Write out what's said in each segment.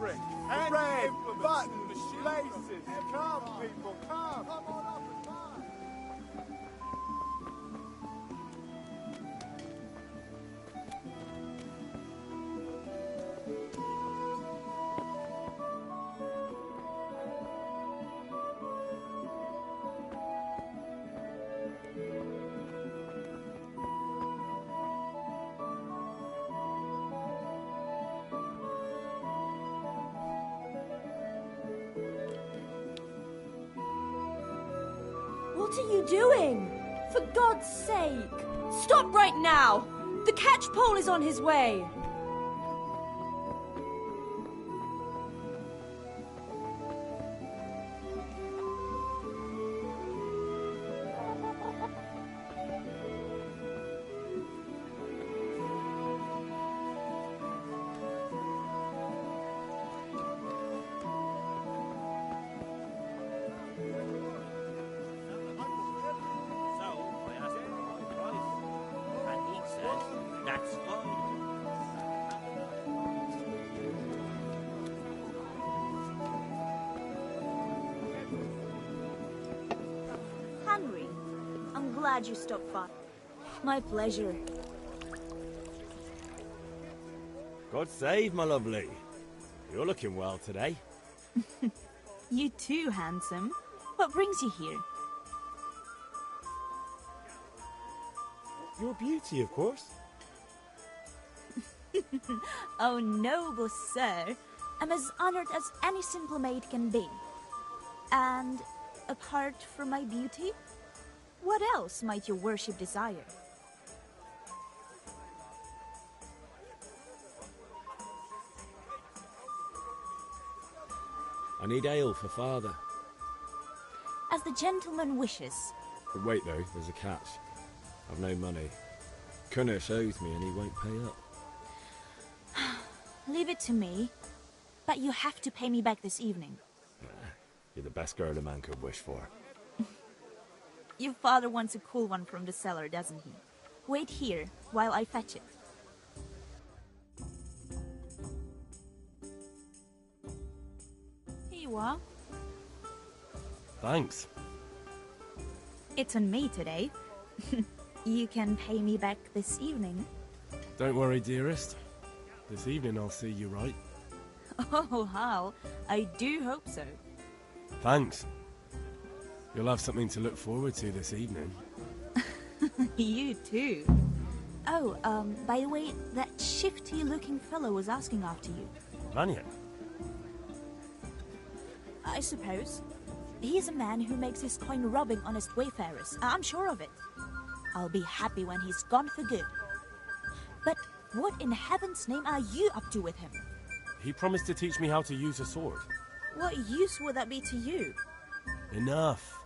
bricks, and red buttons, laces. Come, people, come. Come on up and buy. What are you doing? For God's sake! Stop right now! The catchpole is on his way! Henry, I'm glad you stopped by. My pleasure. God save, my lovely. You're looking well today. You too, handsome. What brings you here? Your beauty, of course. Oh, noble sir. I'm as honored as any simple maid can be. And apart from my beauty, what else might your worship desire? I need ale for father. As the gentleman wishes. But wait though, there's a catch. I've no money. Kunnish owes me and he won't pay up. Leave it to me. But you have to pay me back this evening. You're the best girl a man could wish for. Your father wants a cool one from the cellar, doesn't he? Wait here while I fetch it. Here you are. Thanks. It's on me today. You can pay me back this evening. Don't worry, dearest. This evening I'll see you right. Oh, Hal, I do hope so. Thanks. You'll have something to look forward to this evening. You too. Oh, by the way, that shifty-looking fellow was asking after you. Mannion? I suppose. He's a man who makes his coin robbing honest wayfarers. I'm sure of it. I'll be happy when he's gone for good. But what in heaven's name are you up to with him? He promised to teach me how to use a sword. What use would that be to you? Enough.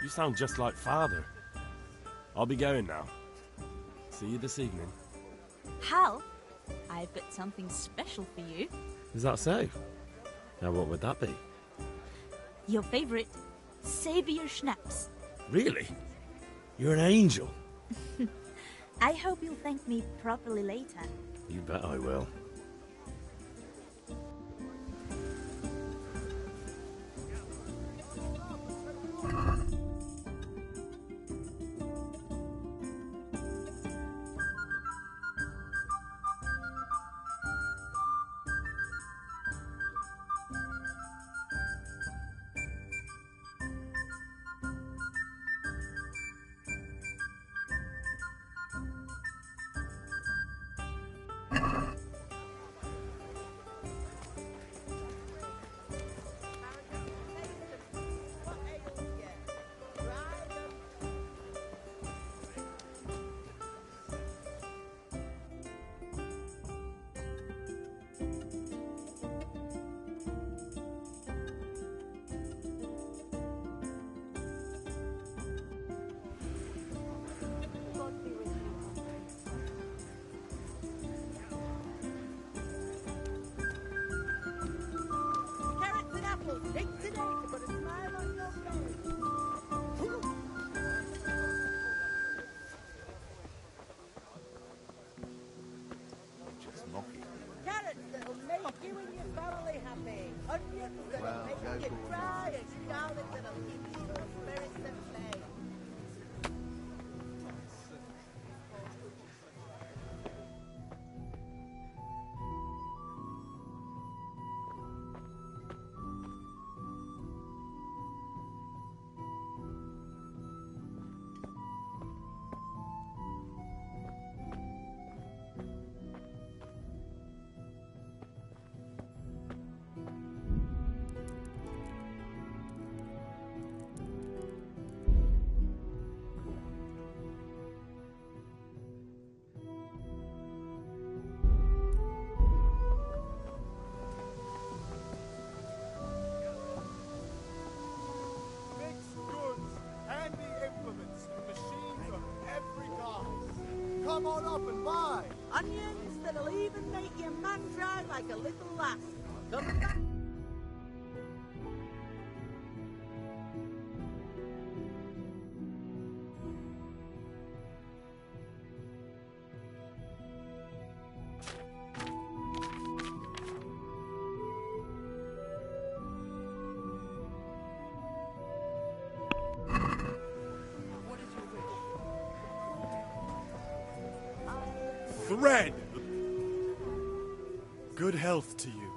You sound just like father. I'll be going now. See you this evening. Hal, I've got something special for you. Is that so? Now what would that be? Your favorite, Savior Schnapps. Really? You're an angel. I hope you'll thank me properly later. You bet I will. family happy. Onions that'll Well, make go you for it. cry and garlic that'll keep your spirits aflame. Mixed goods, handy implements, and machines of every kind. Come on up and buy. Onions that'll even make your man dry like a little lass. Coming back. Thread! Good health to you.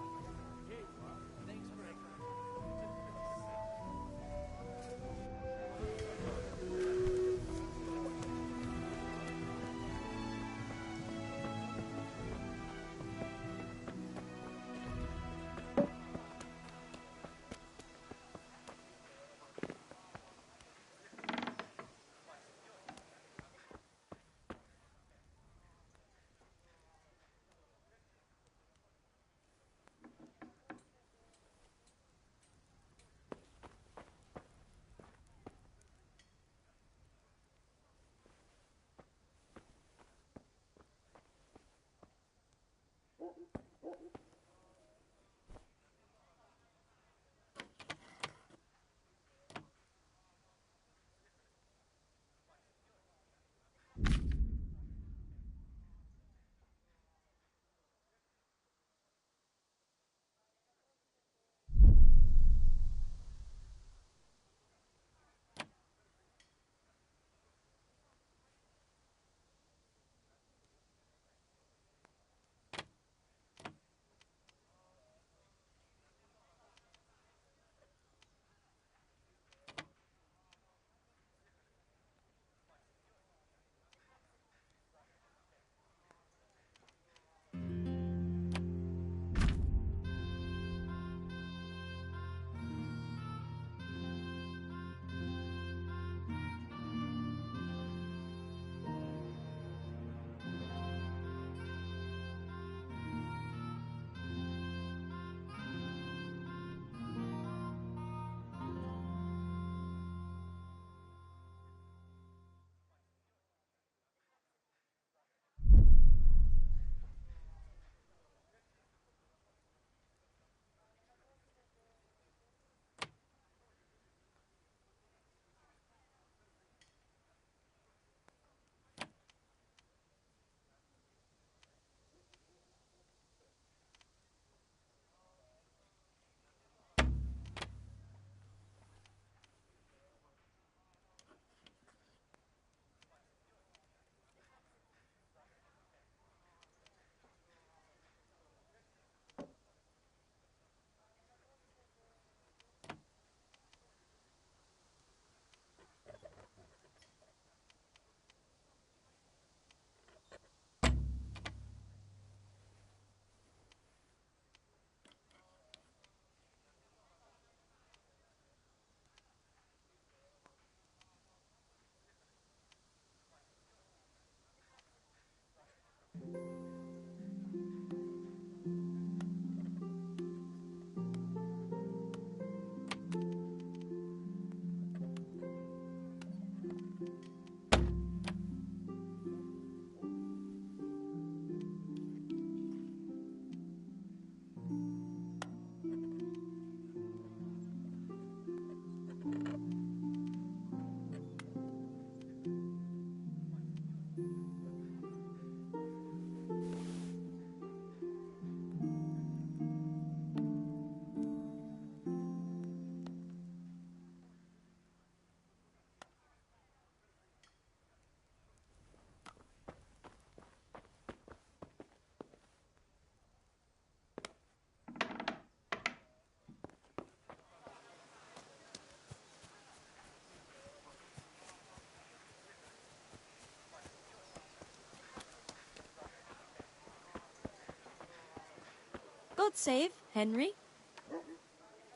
God save, Henry.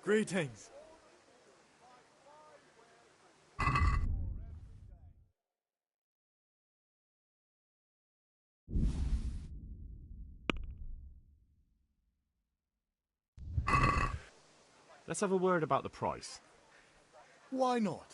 Greetings. Let's have a word about the price. Why not?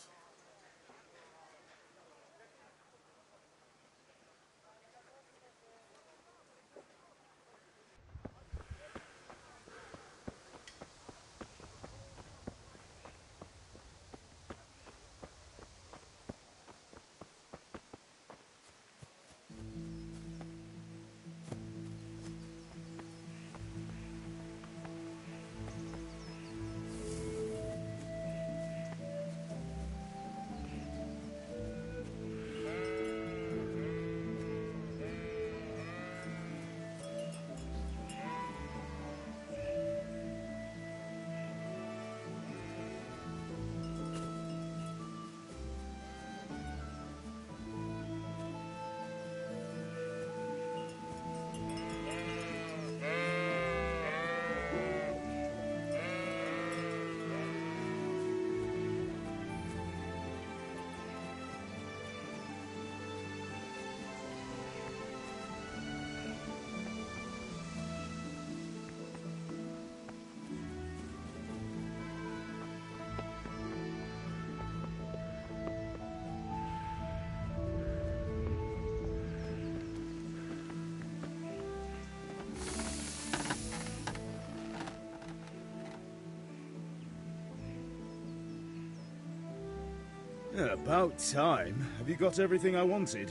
Yeah, about time. Have you got everything I wanted?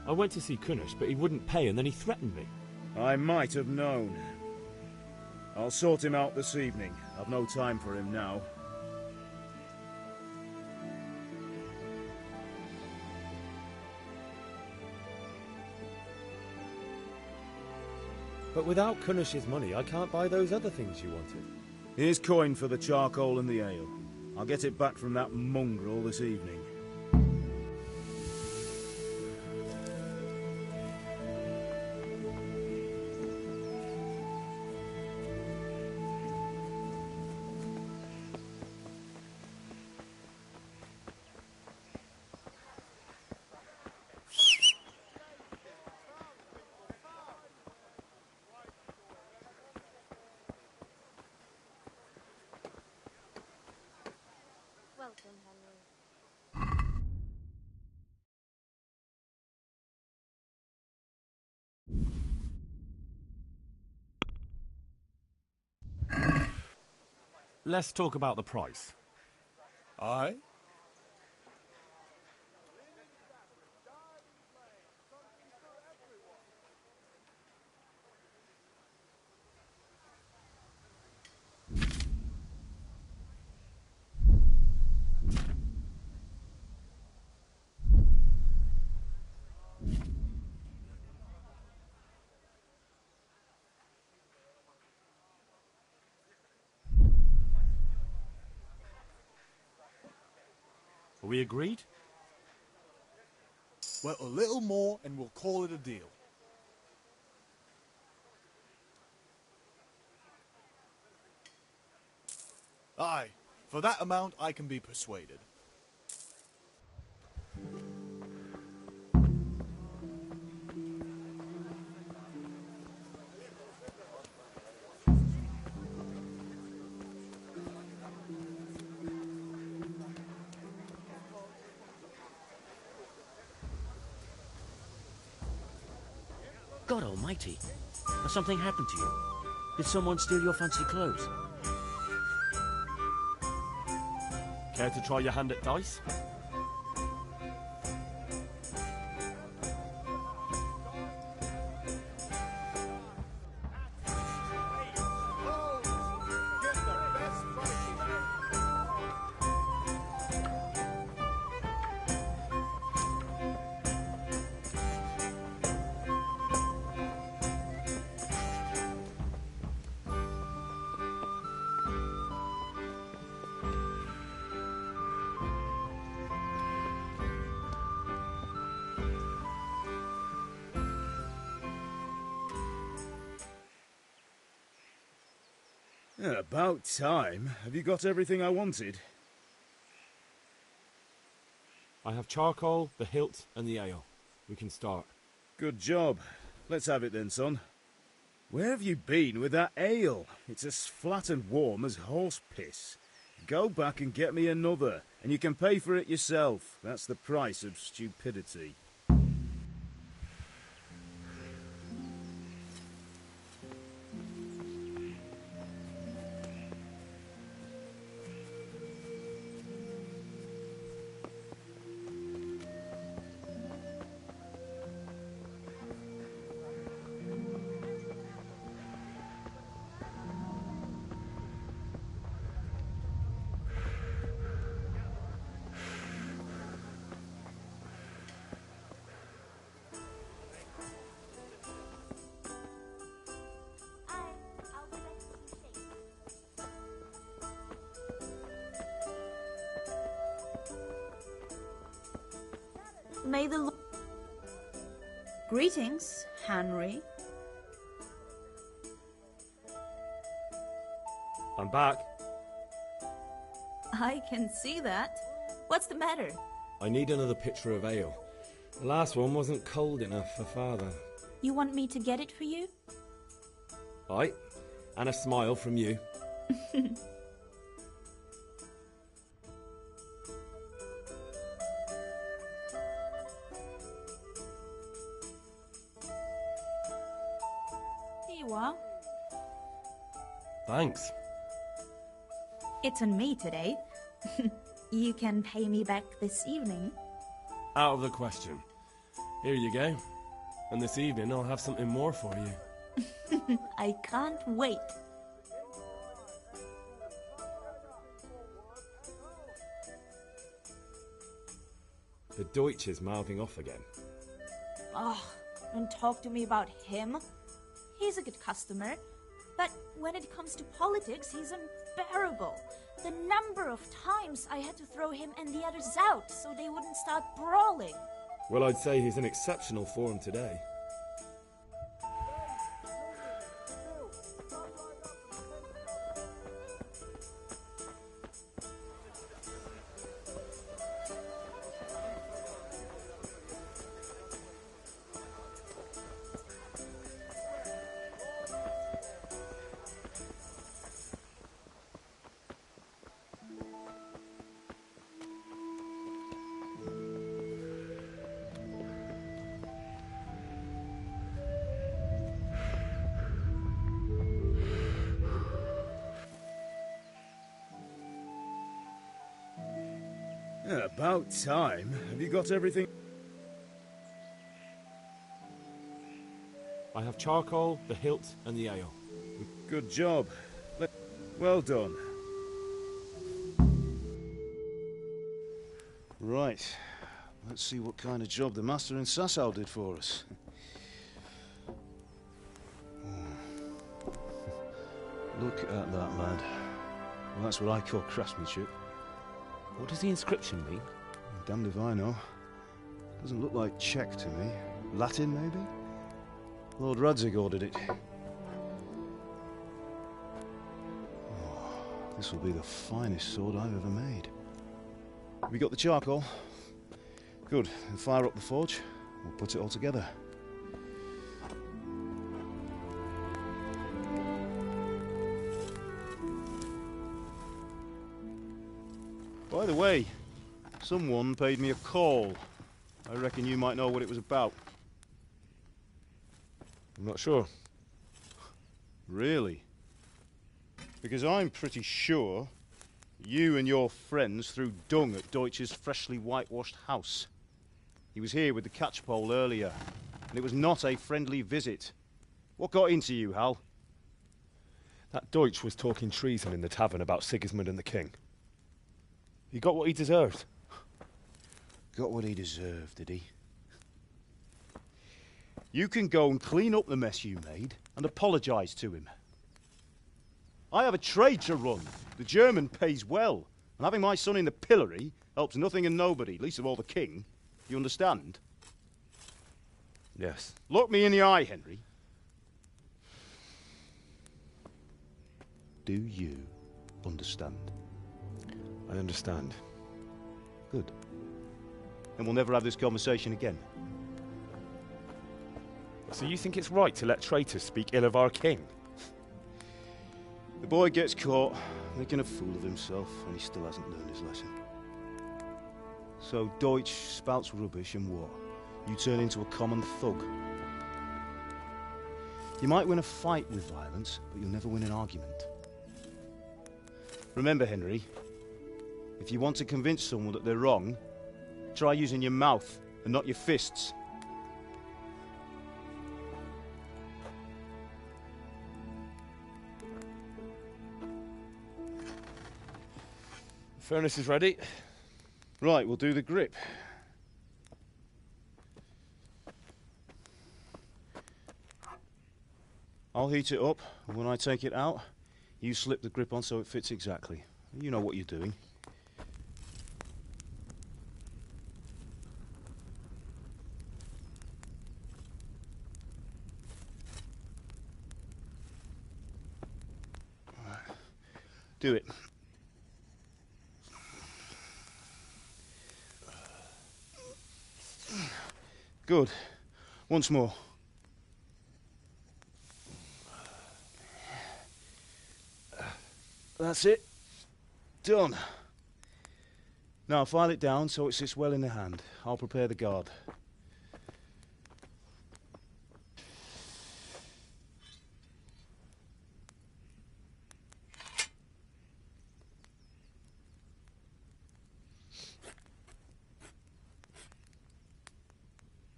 I went to see Kunish, but he wouldn't pay and then he threatened me. I might have known. I'll sort him out this evening. I've no time for him now. But without Kunish's money, I can't buy those other things you wanted. Here's coin for the charcoal and the ale. I'll get it back from that mongrel this evening. Welcome, Henry. Let's talk about the price. Aye? Are we agreed? Well, a little more and we'll call it a deal. Aye, for that amount I can be persuaded. God almighty. Has something happened to you? Did someone steal your fancy clothes? Care to try your hand at dice? Get the best price you can. About time. Have you got everything I wanted? I have charcoal, the hilt, and the ale. We can start. Good job. Let's have it then, son. Where have you been with that ale? It's as flat and warm as horse piss. Go back and get me another, and you can pay for it yourself. That's the price of stupidity. May the Lord... Greetings, Henry. I'm back. I can see that. What's the matter? I need another pitcher of ale. The last one wasn't cold enough for Father. You want me to get it for you? Aye, and a smile from you. Here you are. Thanks. It's on me today. You can pay me back this evening. Out of the question. Here you go. And this evening I'll have something more for you. I can't wait. The Deutsch is mouthing off again. Oh, don't talk to me about him. He's a good customer. But when it comes to politics, he's unbearable. The number of times I had to throw him and the others out so they wouldn't start brawling. Well, I'd say he's in exceptional form today. About time. Have you got everything? I have charcoal, the hilt, and the ale. Good job. Well done. Right. Let's see what kind of job the master in Sasau did for us. Look at that, lad. Well, that's what I call craftsmanship. What does the inscription mean? Damned if I know. Doesn't look like Czech to me. Latin, maybe? Lord Radzig ordered it. Oh, this will be the finest sword I've ever made. Have you got the charcoal? Good. Then fire up the forge. We'll put it all together. By the way, someone paid me a call. I reckon you might know what it was about. I'm not sure. Really? Because I'm pretty sure you and your friends threw dung at Deutsch's freshly whitewashed house. He was here with the catchpole earlier, and it was not a friendly visit. What got into you, Hal? That Deutsch was talking treason in the tavern about Sigismund and the king. He got what he deserved. Got what he deserved, did he? You can go and clean up the mess you made and apologise to him. I have a trade to run. The German pays well, and having my son in the pillory helps nothing and nobody, least of all the king. You understand? Yes. Look me in the eye, Henry. Do you understand? I understand. Good. Then we'll never have this conversation again. So you think it's right to let traitors speak ill of our king? The boy gets caught making a fool of himself, and he still hasn't learned his lesson. So Deutsch spouts rubbish, and what? You turn into a common thug. You might win a fight with violence, but you'll never win an argument. Remember, Henry, if you want to convince someone that they're wrong, try using your mouth and not your fists. The furnace is ready. Right, we'll do the grip. I'll heat it up, and when I take it out, you slip the grip on so it fits exactly. You know what you're doing. All right. Do it. Good. Once more. That's it. Done. Now file it down so it sits well in the hand. I'll prepare the guard.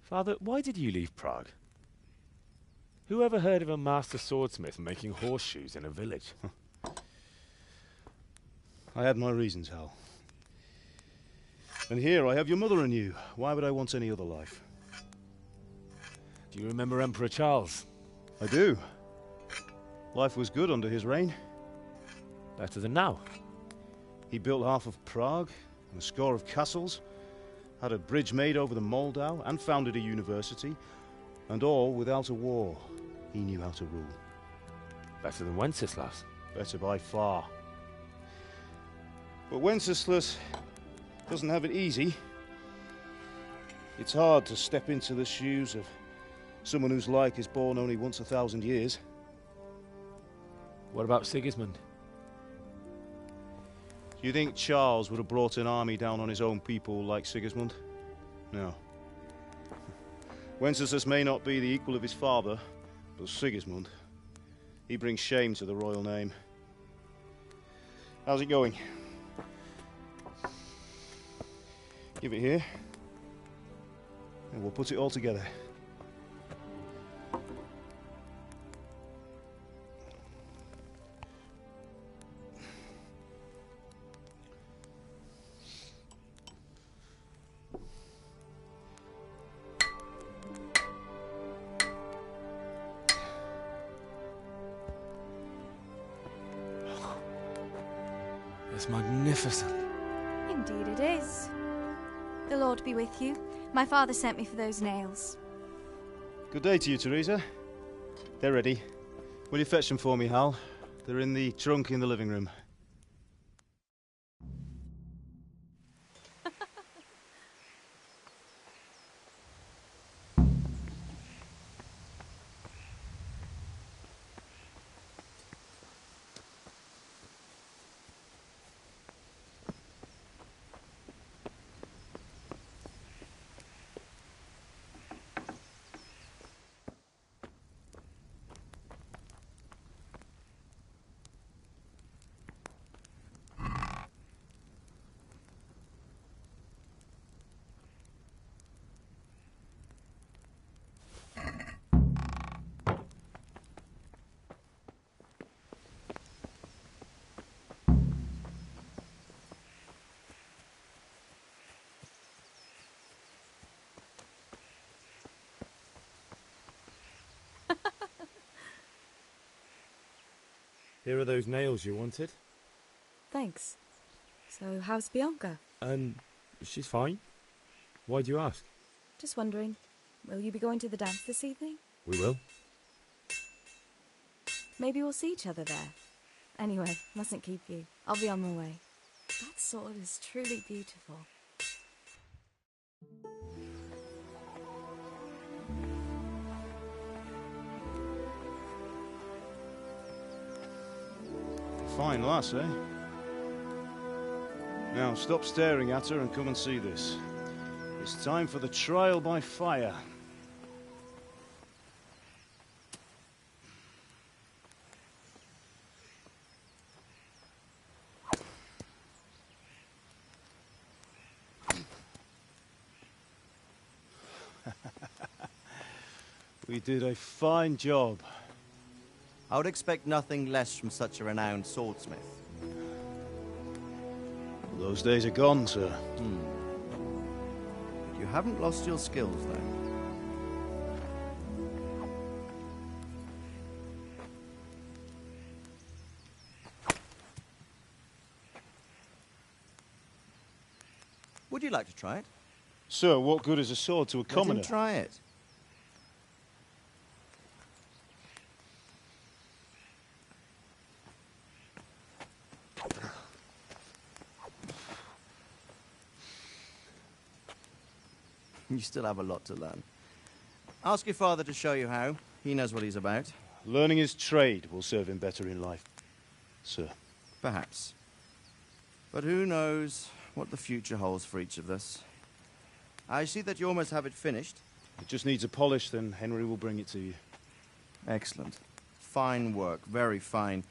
Father, why did you leave Prague? Who ever heard of a master swordsmith making horseshoes in a village? I had my reasons, Hal. And here I have your mother and you. Why would I want any other life? Do you remember Emperor Charles? I do. Life was good under his reign. Better than now. He built half of Prague and a score of castles, had a bridge made over the Moldau, and founded a university, and all without a war. He knew how to rule. Better than Wenceslas. Better by far. But Wenceslas doesn't have it easy. It's hard to step into the shoes of someone whose like is born only once 1,000 years. What about Sigismund? Do you think Charles would have brought an army down on his own people like Sigismund? No. Wenceslas may not be the equal of his father, but Sigismund, he brings shame to the royal name. How's it going? Give it here, and we'll put it all together. It's magnificent. Indeed it is. The Lord be with you. My father sent me for those nails. Good day to you, Teresa. They're ready. Will you fetch them for me, Hal? They're in the trunk in the living room. Here are those nails you wanted. Thanks. So, how's Bianca? She's fine. Why do you ask? Just wondering, will you be going to the dance this evening? We will. Maybe we'll see each other there. Anyway, mustn't keep you. I'll be on my way. That sword is truly beautiful. Fine lass, eh? Now, stop staring at her and come and see this. It's time for the trial by fire. We did a fine job. I would expect nothing less from such a renowned swordsmith. Those days are gone, sir. You haven't lost your skills, though. Would you like to try it? Sir, what good is a sword to a commoner? Let him try it. You still have a lot to learn. Ask your father to show you how. He knows what he's about. Learning his trade will serve him better in life, sir. Perhaps. But who knows what the future holds for each of us. I see that you almost have it finished. It just needs a polish, then Henry will bring it to you. Excellent. Fine work, very fine.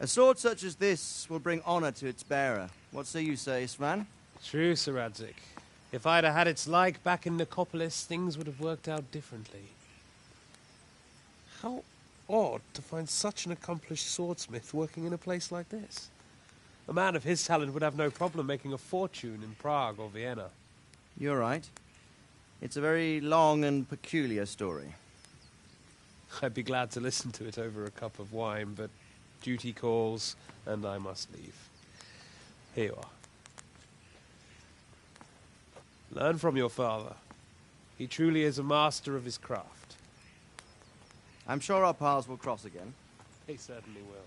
A sword such as this will bring honor to its bearer. What say you, Svan? True, Sir Radzig. If I'd have had its like back in Nicopolis, things would have worked out differently. How odd to find such an accomplished swordsmith working in a place like this. A man of his talent would have no problem making a fortune in Prague or Vienna. You're right. It's a very long and peculiar story. I'd be glad to listen to it over a cup of wine, but duty calls, and I must leave. Here you are. Learn from your father. He truly is a master of his craft. I'm sure our paths will cross again. He certainly will.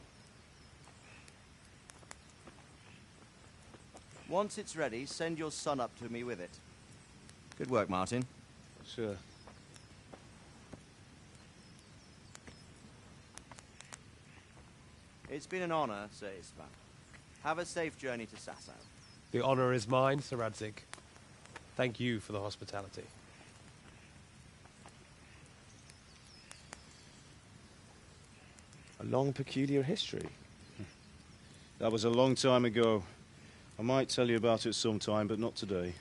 Once it's ready, send your son up to me with it. Good work, Martin. Sir. It's been an honor, Sir Istvan. Have a safe journey to Sasau. The honor is mine, Sir Radzig. Thank you for the hospitality. A long, peculiar history. That was a long time ago. I might tell you about it sometime, but not today.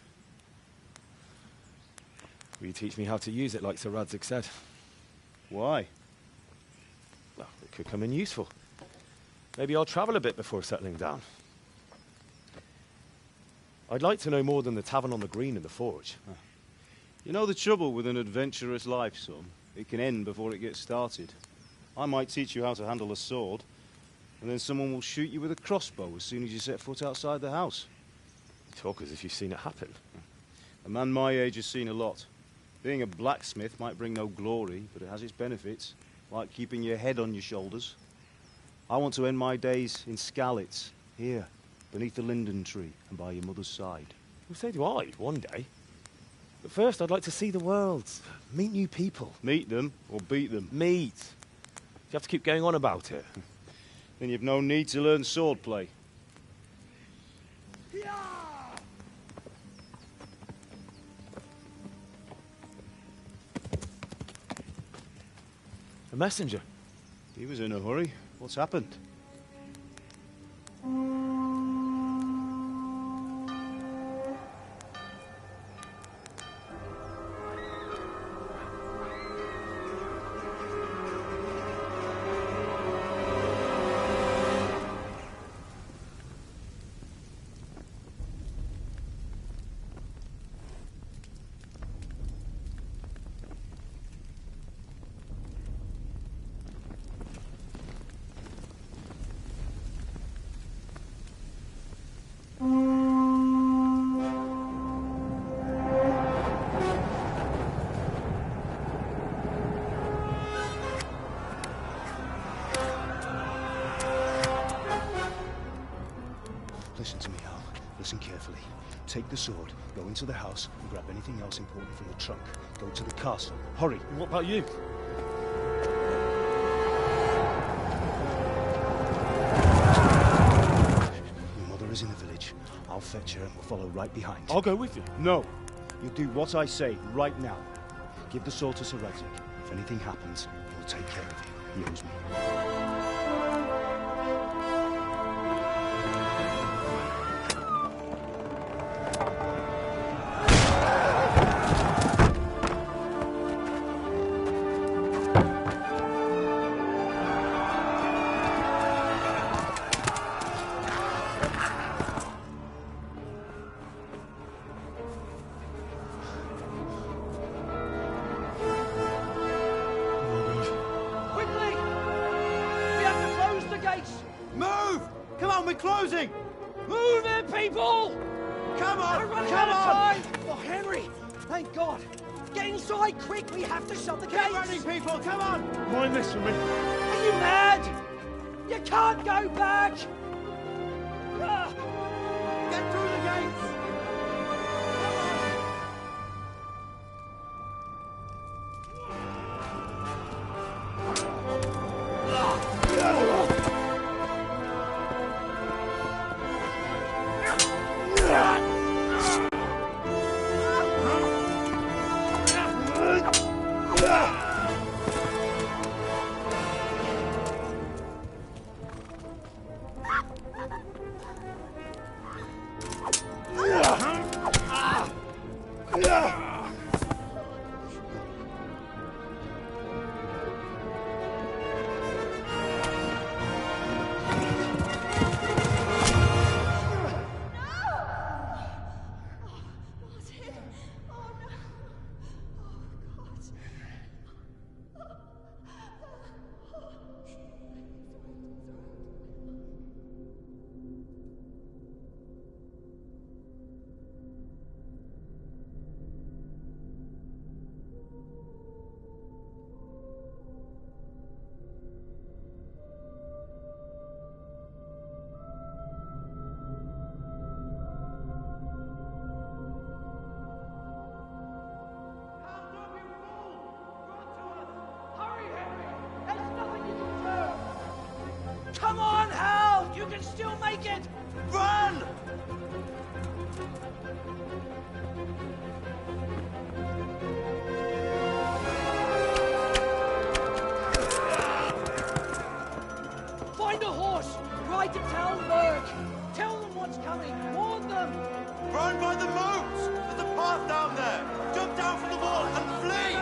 Will you teach me how to use it, like Sir Radzig said? Why? Well, it could come in useful. Maybe I'll travel a bit before settling down. I'd like to know more than the tavern on the green and the forge. You know the trouble with an adventurous life, son? It can end before it gets started. I might teach you how to handle a sword, and then someone will shoot you with a crossbow as soon as you set foot outside the house. You talk as if you've seen it happen. A man my age has seen a lot. Being a blacksmith might bring no glory, but it has its benefits, like keeping your head on your shoulders. I want to end my days in Skalitz, here, beneath the linden tree and by your mother's side. Well, so do I, one day. But first, I'd like to see the world, meet new people. Meet them or beat them? Meet. You have to keep going on about it. Then you've no need to learn swordplay. A messenger. He was in a hurry. What's happened? the sword, go into the house, and grab anything else important from the trunk. Go to the castle. Hurry! And what about you? Your mother is in the village. I'll fetch her and we'll follow right behind. I'll go with you. No! You'll do what I say right now. Give the sword to Sir Isaac. If anything happens, he'll take care of you. He owes me. Move! Come on, we're closing! Move it, people! Come on! We're running Come out of on! time! Oh, Henry! Thank God! Get inside, quick! We have to shut the gates! Keep running, people! Come on! Mind this for me. Are you mad? You can't go back! Ah. Get through the gates! Come on, Hal! You can still make it! Run! Find a horse! Ride to Talmberg! Tell them what's coming! Warn them! Run by the moat! There's a path down there! Jump down from the wall and flee!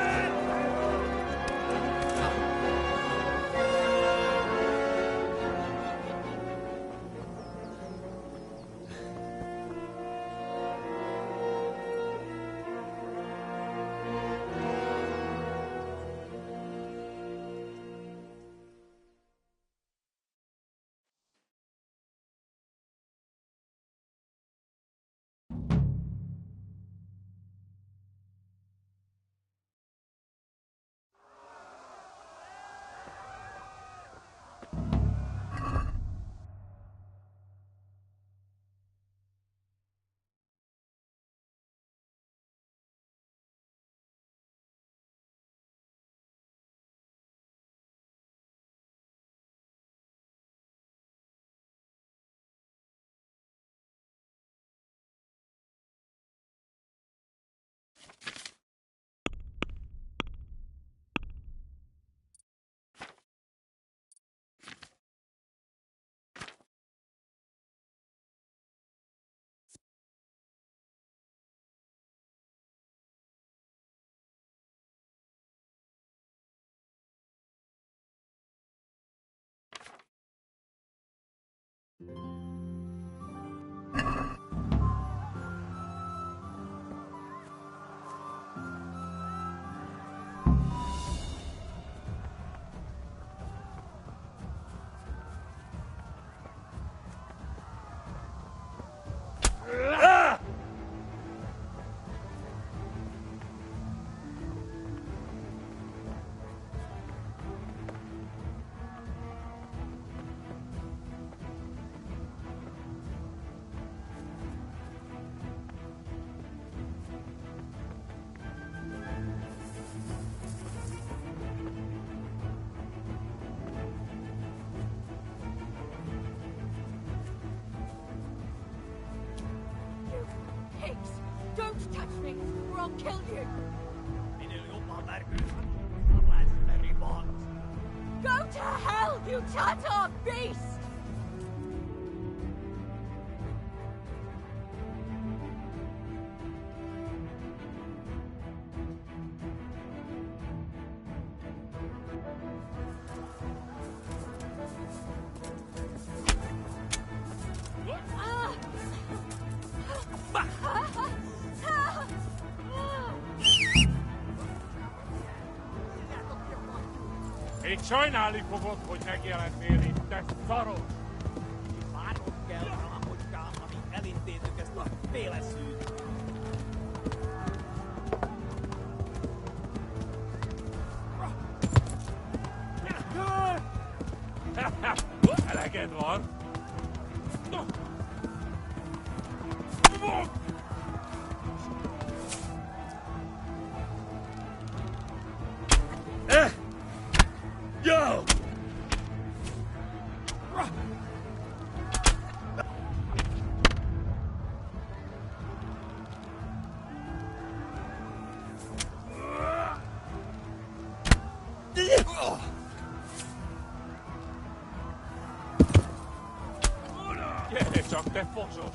I'll kill you! Go to hell, you Tatar beast! Még sajnálni fogod, hogy megjelentél itt, te szaros! Várnod kell rá, hogykám, amíg elintézzük ezt a féleszűt. Eleged van! Yo! Gyere csak, te fosos!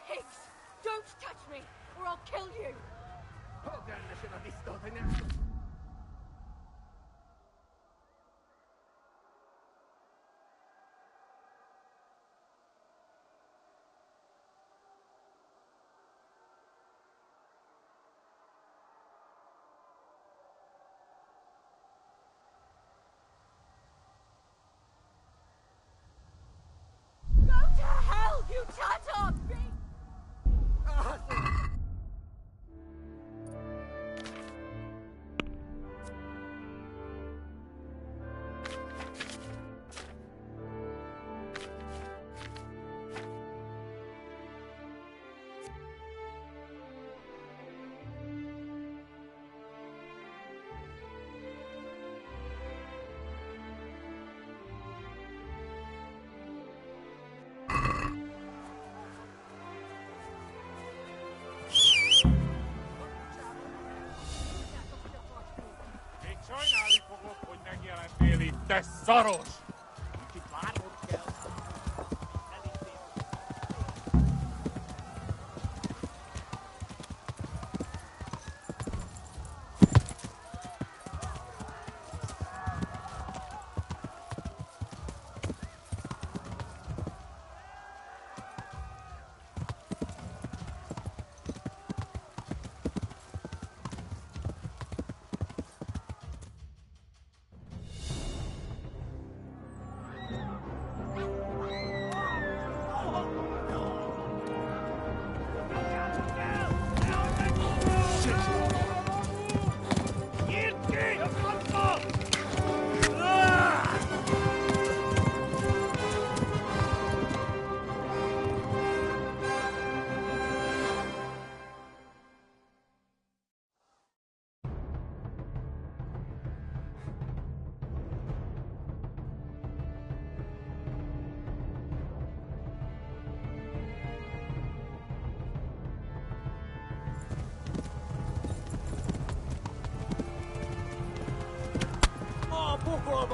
Pigs! Don't touch me, or I'll kill you! Go to hell, you Tatar beast! Még sajnálni fogod, hogy megjelentél itt, te szaros! Kicsit várnod kell.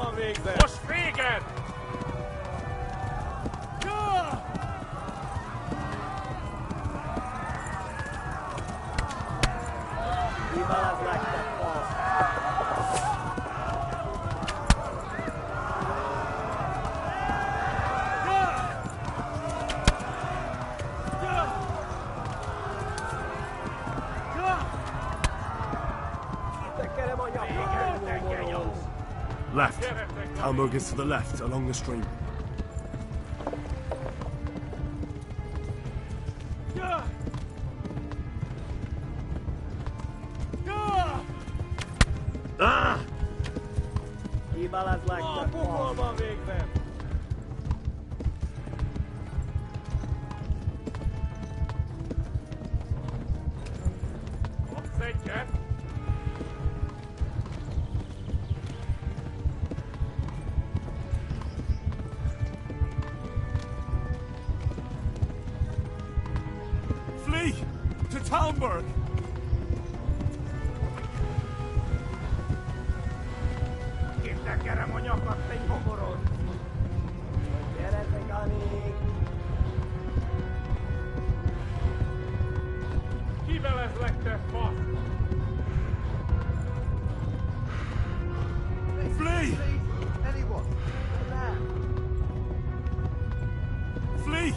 van végben! Most véged! Left. Talmud is to the left, along the stream. Ah! Pokolban végben! Kapsz egyet? Flee! To Talmberg! Kérem a nyakat, te jogorod! Gyere, Gani! Kivelezlek, te fasz! Flee! Anyone! Flee!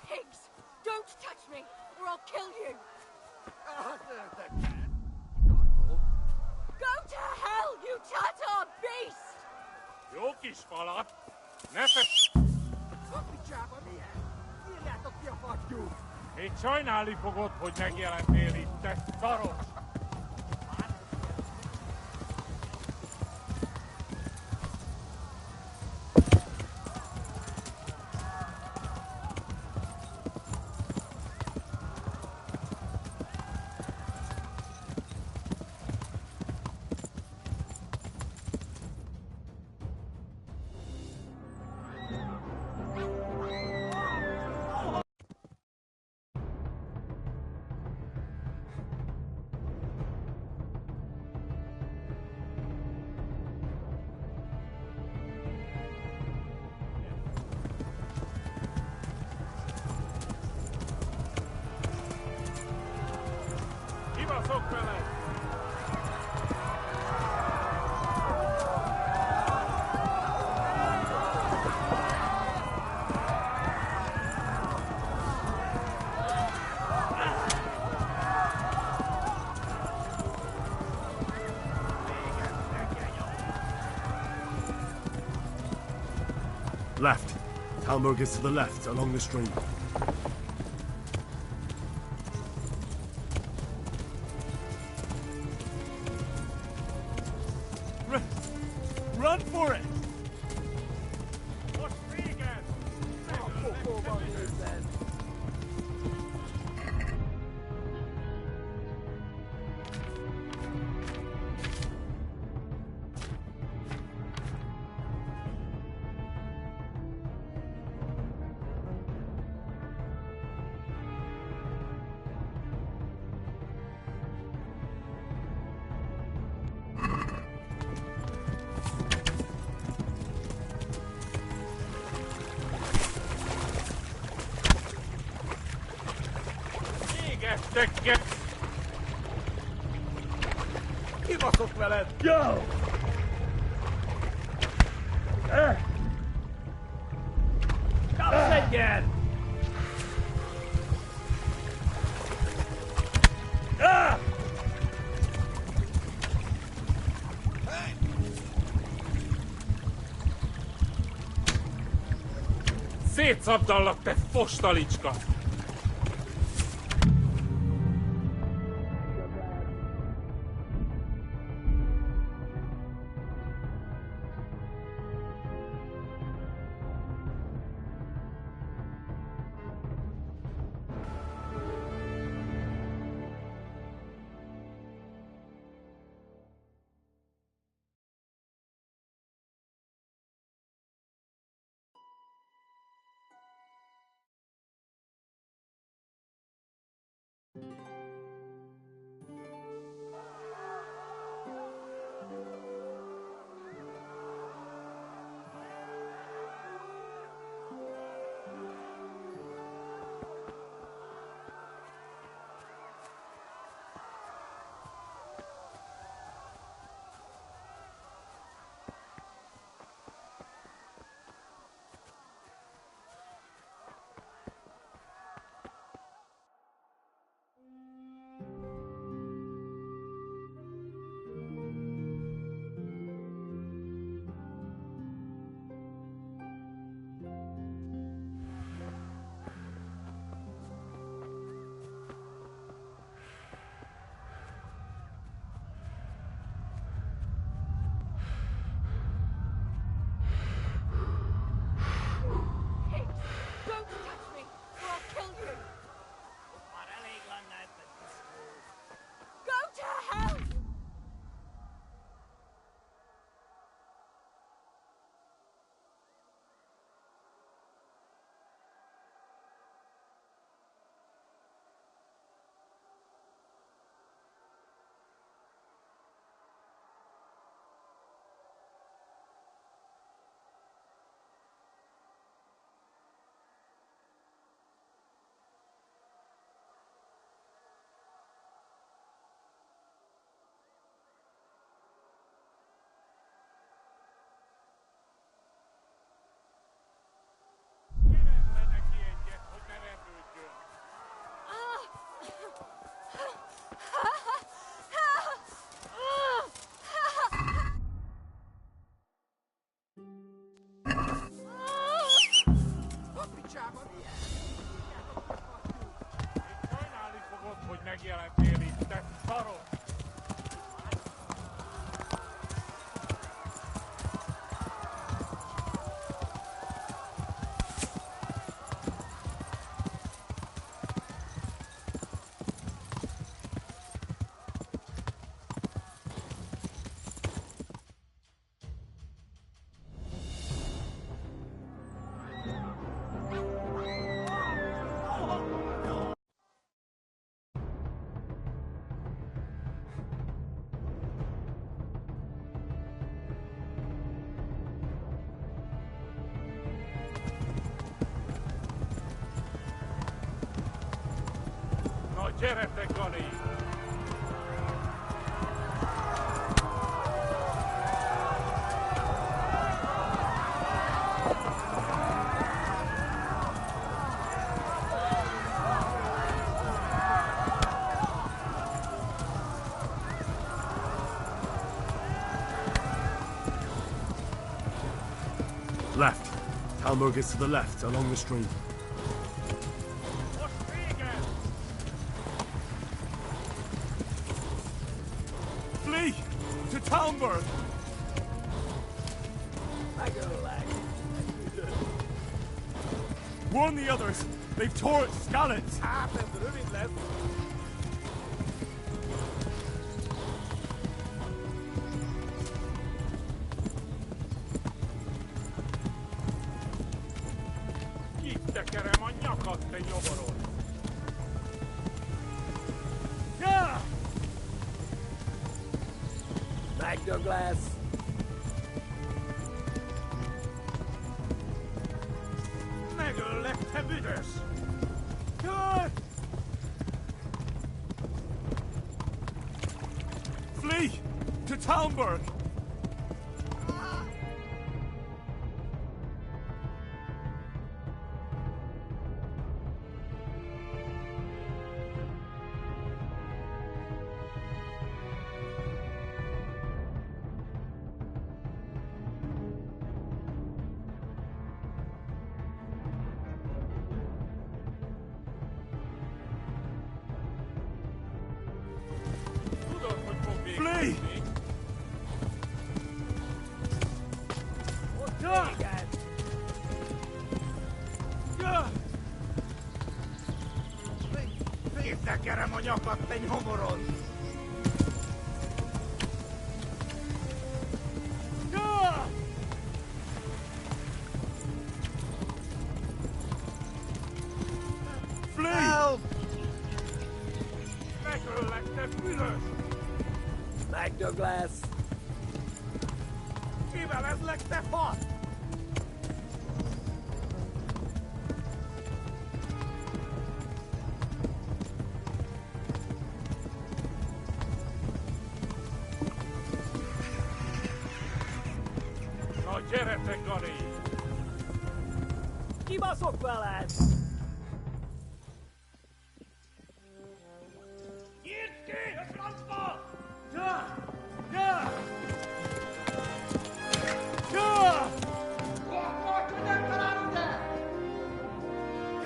Pigs! Don't touch me, or I'll kill you! Go to hell, you Tatar beast! Jó kis falat! Ne fe... Kapicsába milyen? Írjátok ki a fattyút! Még sajnálni fogod, hogy megjelentél itt, te szaros! Kibaszok veled! Left. Talmud is to the left, along the stream. Run for it! Most véged! Pokolban végben! Tekket! Kibaszok veled! Go! Kapszedjen! Szétszabdallak, te fostalicska! Megjelentél itt, te szarod! Gyere, te Gali! Left. Talmberg is to the left, along the stream. Flee! To Talmberg! Warn the others! They've tore its scallops! Kitekerem a nyakat, te nyoborod! Ja! Douglas. Megöllek, te büdös! Flee! To Talmberg! Flee! Visszakerem a nyakat, te nyomoron! Flee! Help! Megöllek, te büdös! Meg, Douglas! Kivelezlek, te fasz! Na gyere, Gari! Kibaszok veled! Nyitd ki! A francba!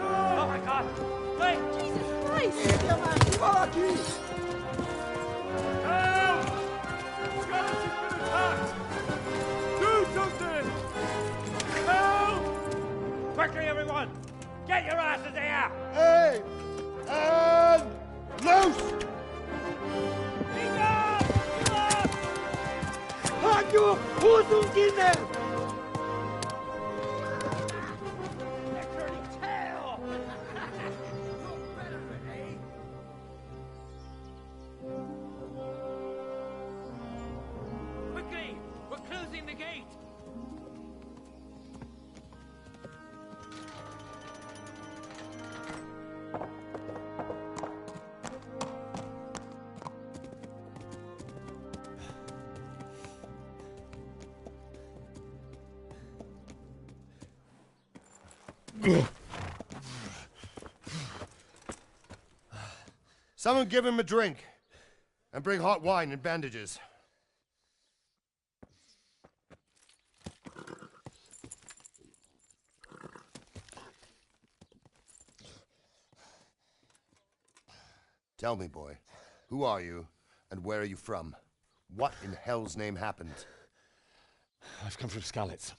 Oh my God! Wait! Jesus Christ! Érje már ki valaki! Help! Skeleton's been attacked! Do something! Help! Quickly, everyone! Get your asses here! Hey! And loose! Hagyjuk! Húzzunk innen! They're turning tail! Quickly! We're closing the gate! Someone give him a drink. And bring hot wine and bandages. Tell me, boy, who are you and where are you from? What in hell's name happened? I've come from Skalitz.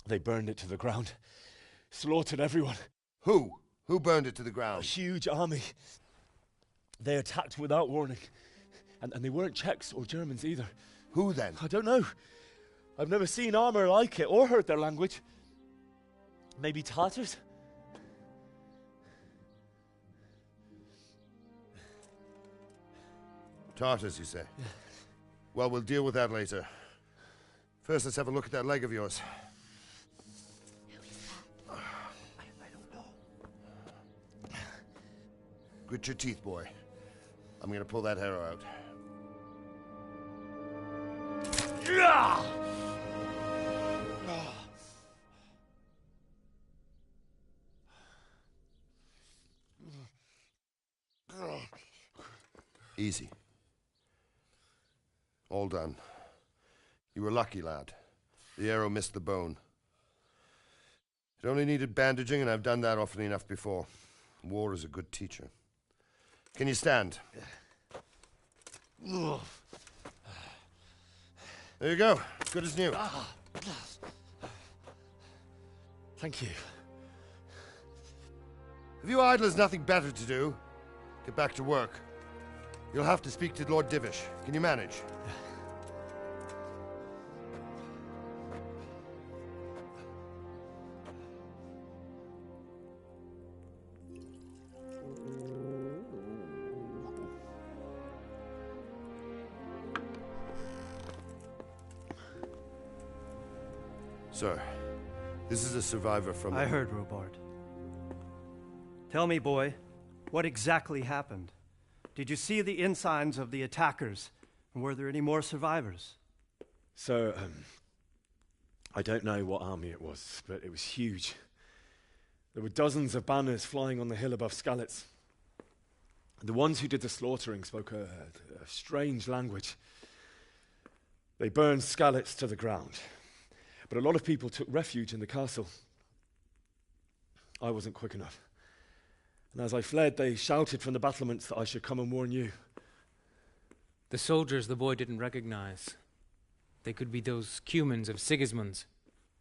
They burned it to the ground. Slaughtered everyone. Who? Who burned it to the A ground? huge army. They attacked without warning. And they weren't Czechs or Germans either. Who then? I don't know. I've never seen armor like it or heard their language. Maybe Tatars? Tartars, you say? Yeah. Well, we'll deal with that later. First, let's have a look at that leg of yours. I don't know. Grit your teeth, boy. I'm gonna pull that arrow out. Easy. All done. You were lucky, lad. The arrow missed the bone. It only needed bandaging, and I've done that often enough before. War is a good teacher. Can you stand? There you go. Good as new. Thank you. Have you idlers nothing better to do? Get back to work. You'll have to speak to Lord Divish. Can you manage? Sir, this is a survivor from... I heard, Robard. Tell me, boy, what exactly happened? Did you see the ensigns of the attackers Were there any more survivors? So, I don't know what army it was, but it was huge. There were dozens of banners flying on the hill above Skalitz. The ones who did the slaughtering spoke a strange language. They burned Skalitz to the ground, but a lot of people took refuge in the castle. I wasn't quick enough. And as I fled, they shouted from the battlements that I should come and warn you. The soldiers the boy didn't recognize. They could be those Cumans of Sigismund's.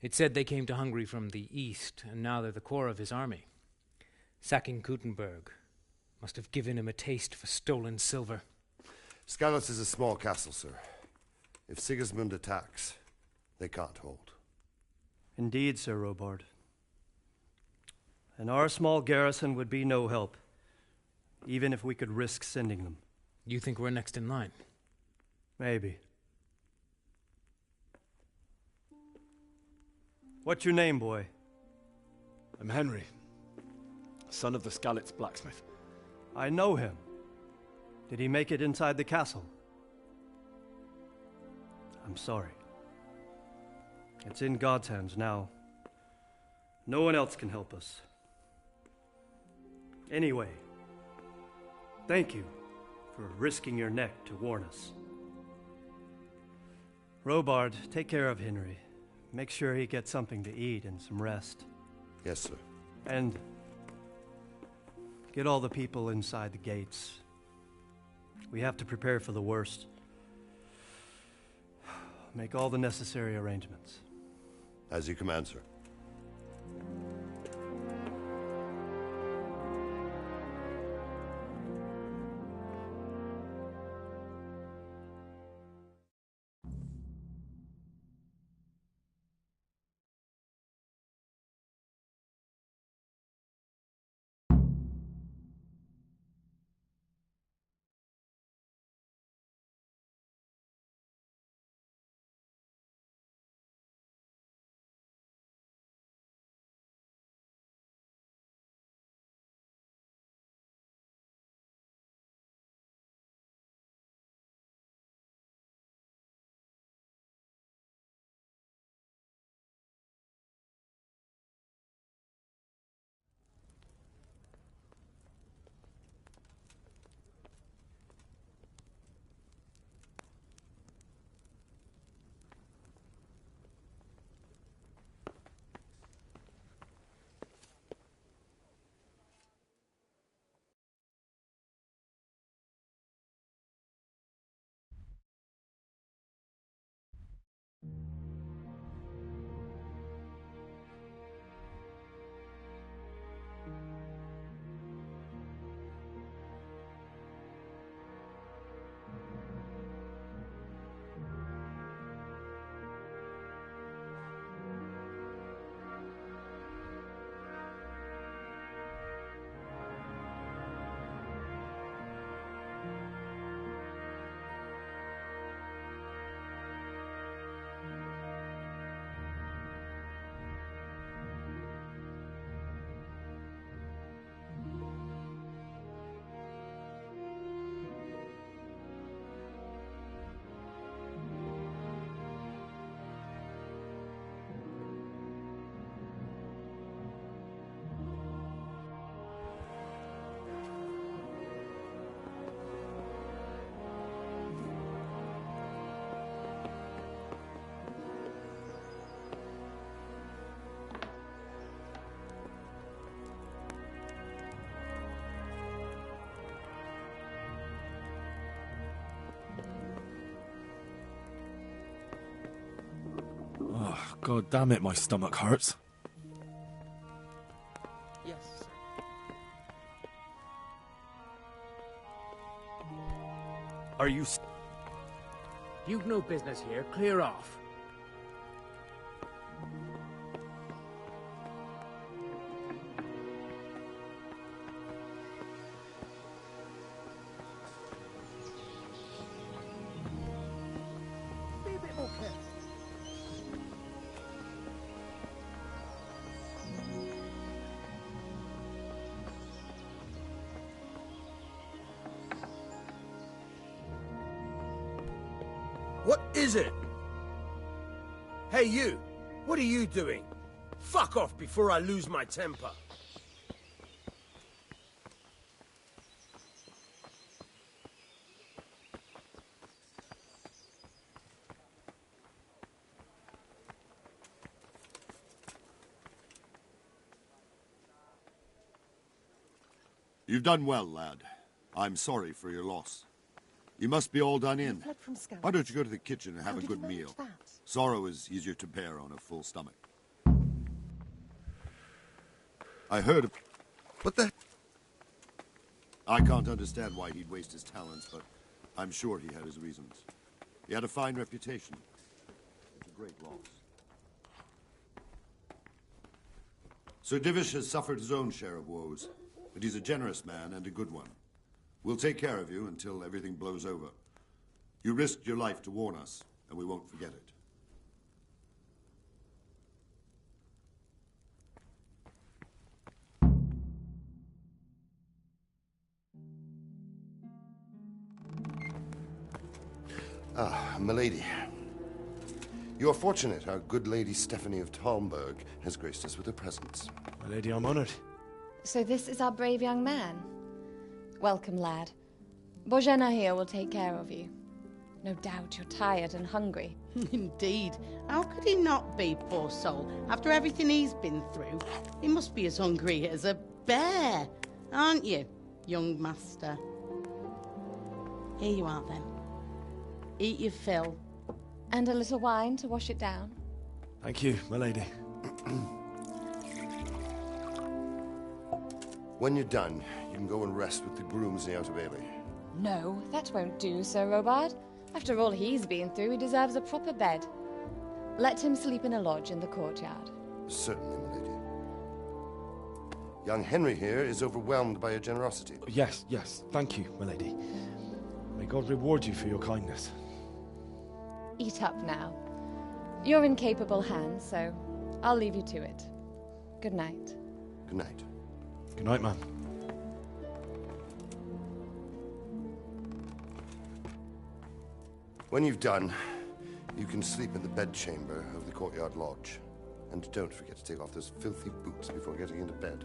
It said they came to Hungary from the east, and now they're the core of his army. Sacking Kuttenberg must have given him a taste for stolen silver. Skalitz is a small castle, sir. If Sigismund attacks, they can't hold. Indeed, Sir Robard. And our small garrison would be no help, even if we could risk sending them. You think we're next in line? Maybe. What's your name, boy? I'm Henry, son of the Skalitz blacksmith. I know him. Did he make it inside the castle? I'm sorry. It's in God's hands now. No one else can help us. Anyway, thank you for risking your neck to warn us. Robard, take care of Henry. Make sure he gets something to eat and some rest. Yes, sir. And get all the people inside the gates. We have to prepare for the worst. Make all the necessary arrangements. As you command, sir. Oh, God damn it, my stomach hurts. Yes, sir. Are you... You've no business here. Clear off. Be a bit more careful. is it? Hey, you! What are you doing? Fuck off before I lose my temper. You've done well, lad. I'm sorry for your loss. You must be all done in. Why don't you go to the kitchen and have a good meal? Sorrow is easier to bear on a full stomach. I heard of... What the... I can't understand why he'd waste his talents, but I'm sure he had his reasons. He had a fine reputation. It's a great loss. Sir Divish has suffered his own share of woes, but he's a generous man and a good one. We'll take care of you until everything blows over. You risked your life to warn us, and we won't forget it. Ah, milady. You are fortunate our good lady Stephanie of Talmberg has graced us with her presence. My lady, I'm honored. So this is our brave young man. Welcome, lad. Bojena here will take care of you. No doubt you're tired and hungry. Indeed. How could he not be, poor soul? After everything he's been through, he must be as hungry as a bear, aren't you, young master? Here you are, then. Eat your fill. And a little wine to wash it down. Thank you, my lady. When you're done, you can go and rest with the grooms in the Outer Bailey. No, that won't do, Sir Robard. After all he's been through, he deserves a proper bed. Let him sleep in a lodge in the courtyard. Certainly, my lady. Young Henry here is overwhelmed by your generosity. Yes, yes. Thank you, my lady. May God reward you for your kindness. Eat up now. You're in capable hands, so I'll leave you to it. Good night. Good night. Good night, ma'am. When you've done, you can sleep in the bedchamber of the courtyard lodge. And don't forget to take off those filthy boots before getting into bed.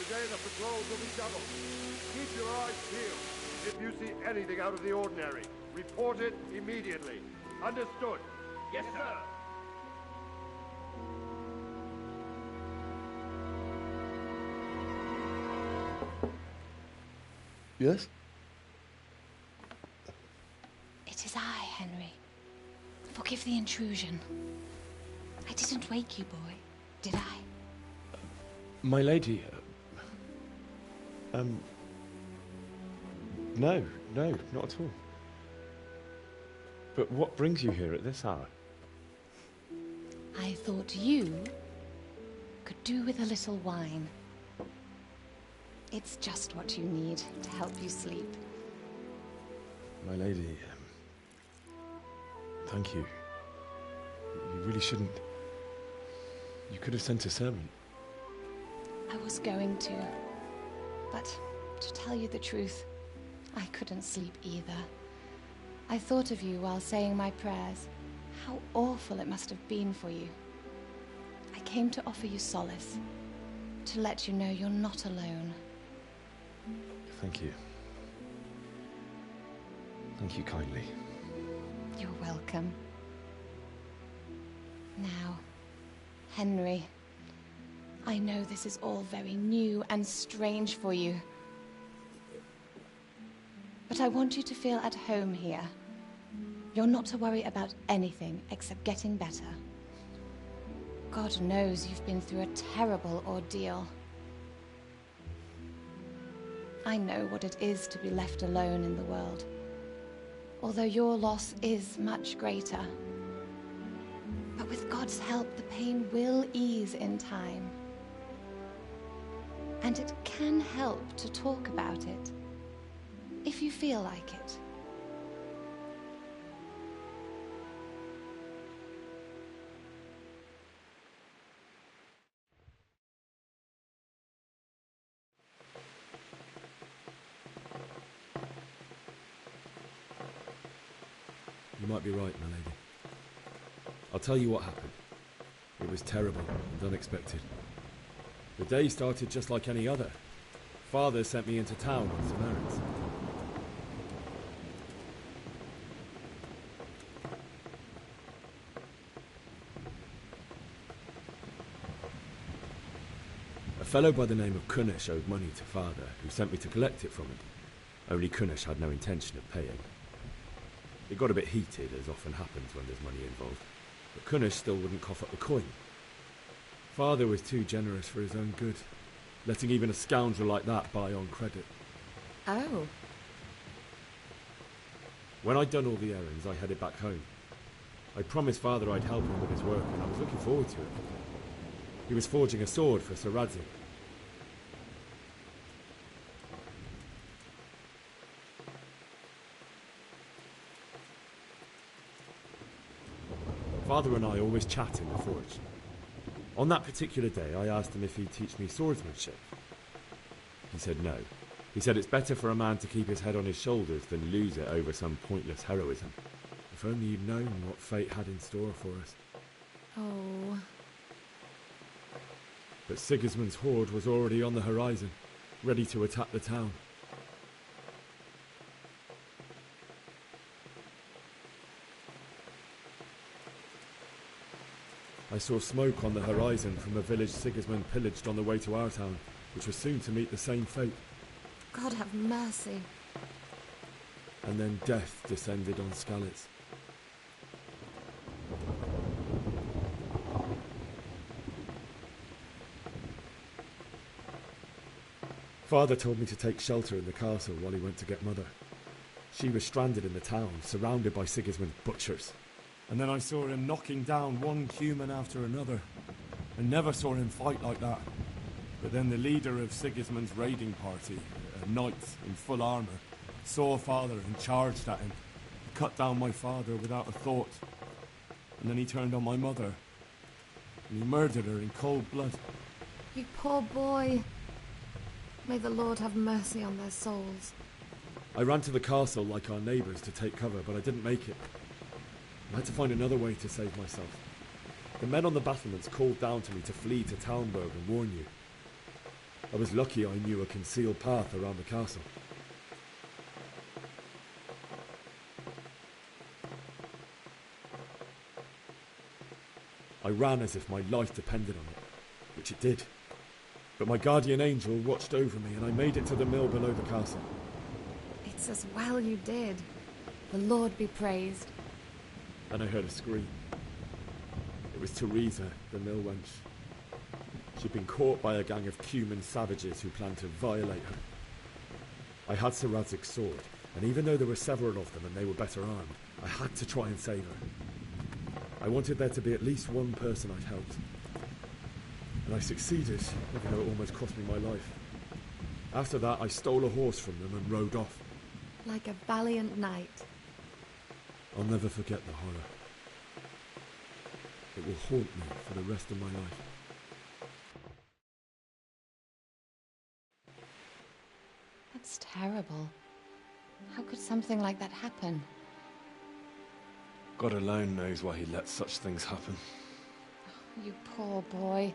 Today the patrols will be doubled. Keep your eyes peeled. If you see anything out of the ordinary, report it immediately. Understood? Yes, sir. Yes? It is I, Henry. Forgive the intrusion. I didn't wake you, boy, did I? My lady, no, not at all. But what brings you here at this hour? I thought you could do with a little wine. It's just what you need to help you sleep. My lady, thank you. You really shouldn't. You could have sent a servant. I was going to. But to tell you the truth, I couldn't sleep either. I thought of you while saying my prayers. How awful it must have been for you. I came to offer you solace, to let you know you're not alone. Thank you. Thank you kindly. You're welcome. Now, Henry, I know this is all very new and strange for you. But I want you to feel at home here. You're not to worry about anything except getting better. God knows you've been through a terrible ordeal. I know what it is to be left alone in the world, although your loss is much greater. But with God's help, the pain will ease in time. And it can help to talk about it, if you feel like it. You might be right, my lady. I'll tell you what happened. It was terrible and unexpected. The day started just like any other. Father sent me into town on some errands. A fellow by the name of Kunish owed money to Father, who sent me to collect it from him. Only Kunish had no intention of paying. It got a bit heated, as often happens when there's money involved, but Kunish still wouldn't cough up the coin. Father was too generous for his own good, letting even a scoundrel like that buy on credit. Oh. When I'd done all the errands, I headed back home. I promised Father I'd help him with his work, and I was looking forward to it. He was forging a sword for Sir Radzi. Father and I always chat in the forge. On that particular day, I asked him if he'd teach me swordsmanship. He said no. He said it's better for a man to keep his head on his shoulders than lose it over some pointless heroism. If only you'd known what fate had in store for us. Oh. But Sigismund's horde was already on the horizon, ready to attack the town. I saw smoke on the horizon from a village Sigismund pillaged on the way to our town, which was soon to meet the same fate. God have mercy. And then death descended on Skalitz. Father told me to take shelter in the castle while he went to get Mother. She was stranded in the town, surrounded by Sigismund's butchers. And then I saw him knocking down one human after another. I never saw him fight like that. But then the leader of Sigismund's raiding party, a knight in full armour, saw Father and charged at him. He cut down my father without a thought. And then he turned on my mother. And he murdered her in cold blood. You poor boy. May the Lord have mercy on their souls. I ran to the castle like our neighbours to take cover, but I didn't make it. I had to find another way to save myself. The men on the battlements called down to me to flee to Talmberg and warn you. I was lucky I knew a concealed path around the castle. I ran as if my life depended on it, which it did. But my guardian angel watched over me and I made it to the mill below the castle. It's as well you did. The Lord be praised. Then I heard a scream. It was Teresa, the mill wench. She'd been caught by a gang of Cuman savages who planned to violate her. I had Sir Radzig's sword, and even though there were several of them and they were better armed, I had to try and save her. I wanted there to be at least one person I'd helped. And I succeeded, even though it almost cost me my life. After that, I stole a horse from them and rode off. Like a valiant knight. I'll never forget the horror. It will haunt me for the rest of my life. That's terrible. How could something like that happen? God alone knows why he lets such things happen. You poor boy.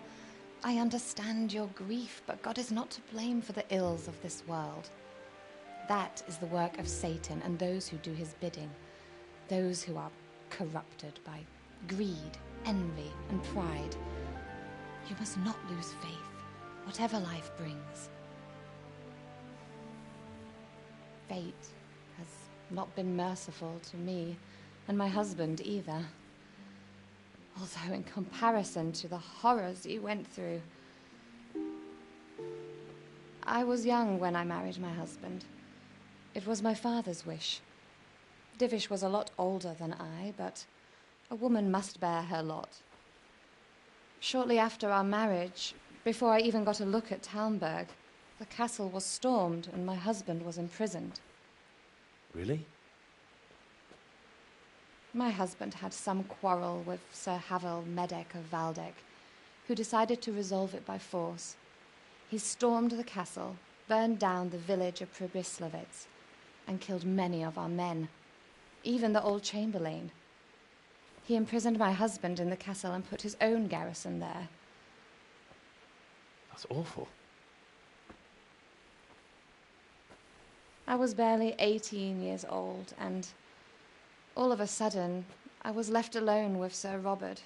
I understand your grief, but God is not to blame for the ills of this world. That is the work of Satan and those who do his bidding. Those who are corrupted by greed, envy, and pride. You must not lose faith, whatever life brings. Fate has not been merciful to me, and my husband either. Although in comparison to the horrors you went through. I was young when I married my husband. It was my father's wish. Divish was a lot older than I, but a woman must bear her lot. Shortly after our marriage, before I even got a look at Talmberg, the castle was stormed and my husband was imprisoned. Really? My husband had some quarrel with Sir Havel Medek of Valdek, who decided to resolve it by force. He stormed the castle, burned down the village of Pribyslavitz, and killed many of our men, even the old chamberlain. He imprisoned my husband in the castle and put his own garrison there. That's awful. I was barely 18 years old, and all of a sudden, I was left alone with Sir Robert.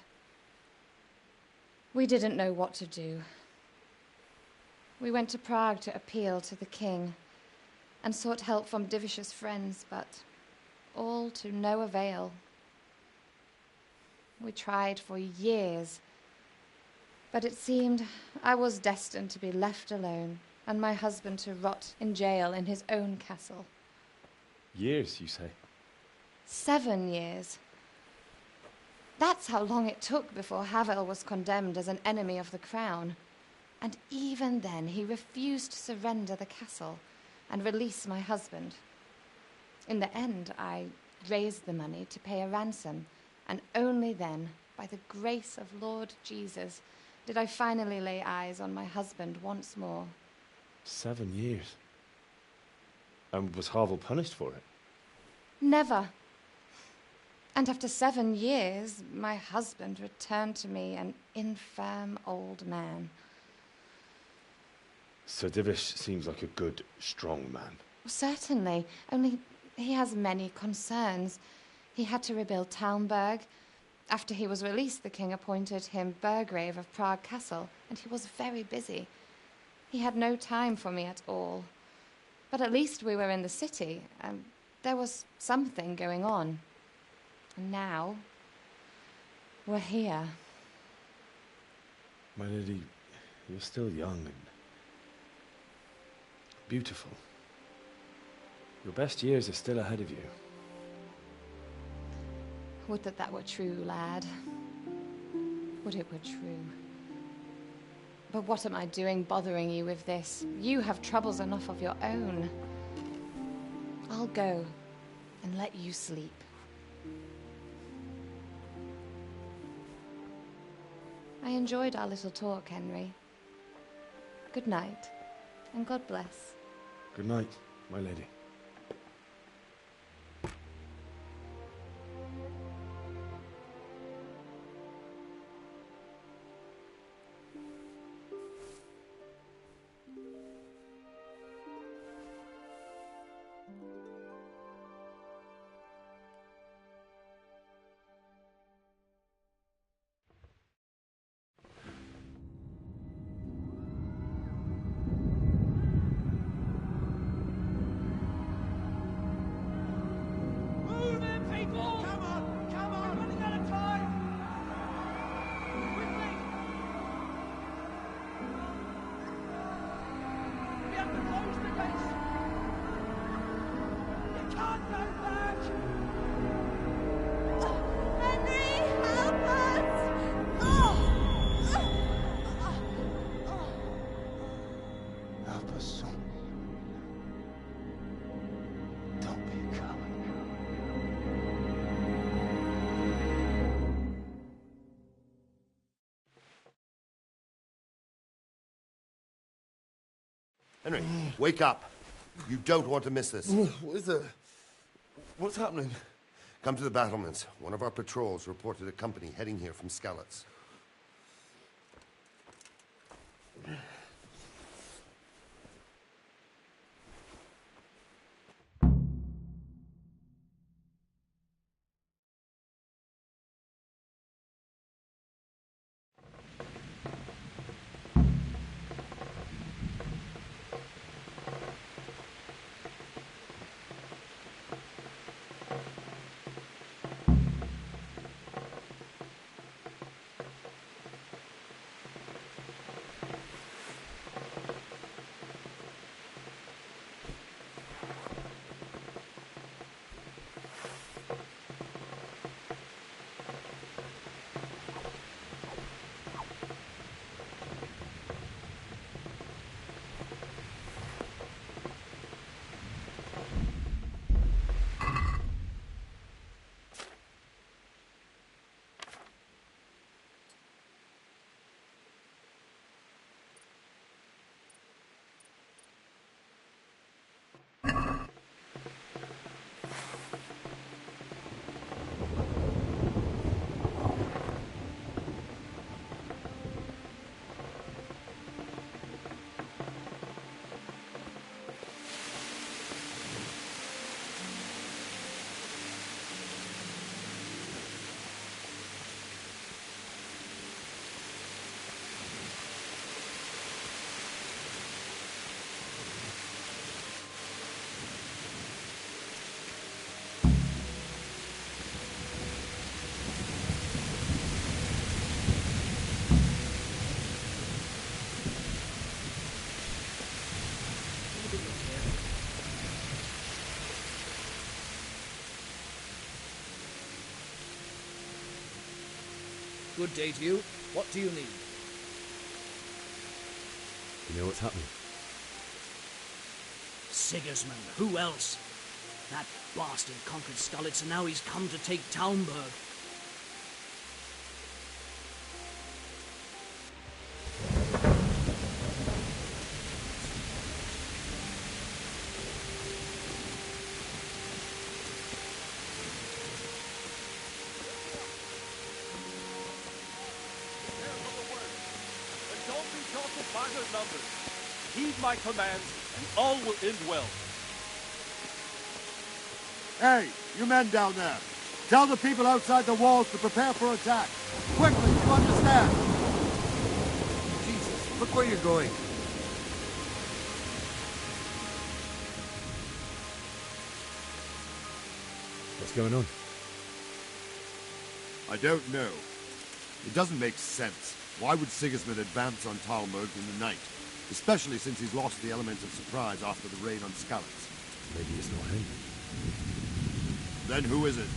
We didn't know what to do. We went to Prague to appeal to the king and sought help from Divish's friends, but all to no avail. We tried for years, but it seemed I was destined to be left alone and my husband to rot in jail in his own castle. Years, you say? 7 years. That's how long it took before Havel was condemned as an enemy of the crown. And even then, he refused to surrender the castle and release my husband. In the end, I raised the money to pay a ransom, and only then, by the grace of Lord Jesus, did I finally lay eyes on my husband once more. 7 years? And was Havel punished for it? Never. And after 7 years, my husband returned to me an infirm old man. Sir Divish seems like a good, strong man. Certainly, only he has many concerns. He had to rebuild Talmberg. After he was released, the king appointed him Burgrave of Prague Castle, and he was very busy. He had no time for me at all. But at least we were in the city, and there was something going on. And now, we're here. My lady, you're still young, and beautiful. Your best years are still ahead of you. Would that that were true, lad. Would it were true. But what am I doing bothering you with this? You have troubles enough of your own. I'll go and let you sleep. I enjoyed our little talk, Henry. Good night, and God bless. Good night, my lady. Henry, wake up. You don't want to miss this. What is it? What's happening? Come to the battlements. One of our patrols reported a company heading here from Skalitz. Good day to you. What do you need? You know what's happening? Sigismund. Who else? That bastard conquered Skalitz, and now he's come to take Talmberg. Heed my commands, and all will end well. Hey, you men down there. Tell the people outside the walls to prepare for attack. Quickly, you understand? Jesus, look where you're going. What's going on? I don't know. It doesn't make sense. Why would Sigismund advance on Talmberg in the night? especially since he's lost the element of surprise after the raid on Skalitz. Maybe it's not him. Then who is it?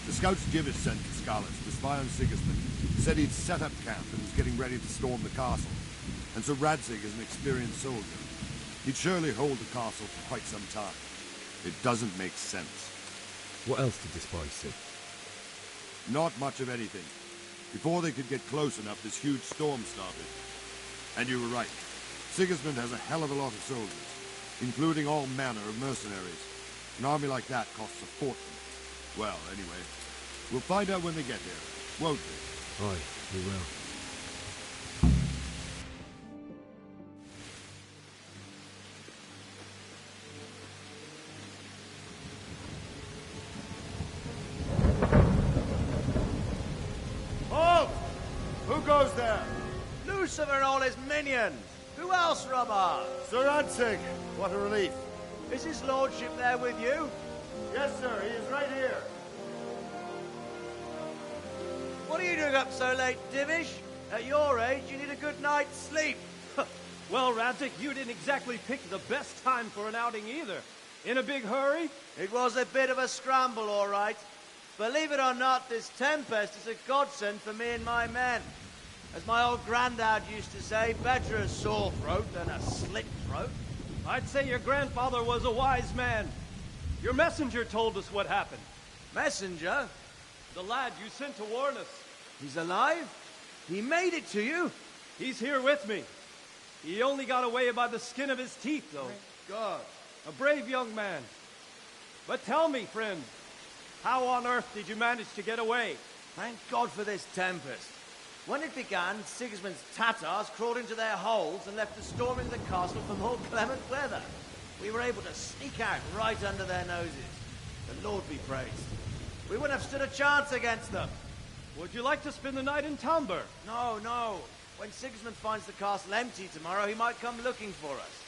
The scouts Divish sent to Skalitz to spy on Sigismund said he'd set up camp and was getting ready to storm the castle. And so Radzig is an experienced soldier. He'd surely hold the castle for quite some time. It doesn't make sense. What else did the spies see? Not much of anything. Before they could get close enough, this huge storm started. And you were right. Sigismund has a hell of a lot of soldiers, including all manner of mercenaries. An army like that costs a fortune. Well, anyway, we'll find out when they get here, won't we? Aye, we will. Halt! Who goes there? Lucifer and all his minions. Who else, Robert? Sir Radzig, what a relief. Is his lordship there with you? Yes, sir, he is right here. What are you doing up so late, Divish? At your age, you need a good night's sleep. Well, Radzig, you didn't exactly pick the best time for an outing either. In a big hurry? It was a bit of a scramble, all right. Believe it or not, this tempest is a godsend for me and my men. As my old granddad used to say, better a sore throat than a slit throat. I'd say your grandfather was a wise man. Your messenger told us what happened. Messenger? The lad you sent to warn us. He's alive? He made it to you? He's here with me. He only got away by the skin of his teeth, though. Thank God. A brave young man. But tell me, friend, how on earth did you manage to get away? Thank God for this tempest. When it began, Sigismund's Tatars crawled into their holes and left the storm in the castle for more clement weather. We were able to sneak out right under their noses. The Lord be praised. We wouldn't have stood a chance against them. Would you like to spend the night in Talmberg? No, no. When Sigismund finds the castle empty tomorrow, he might come looking for us.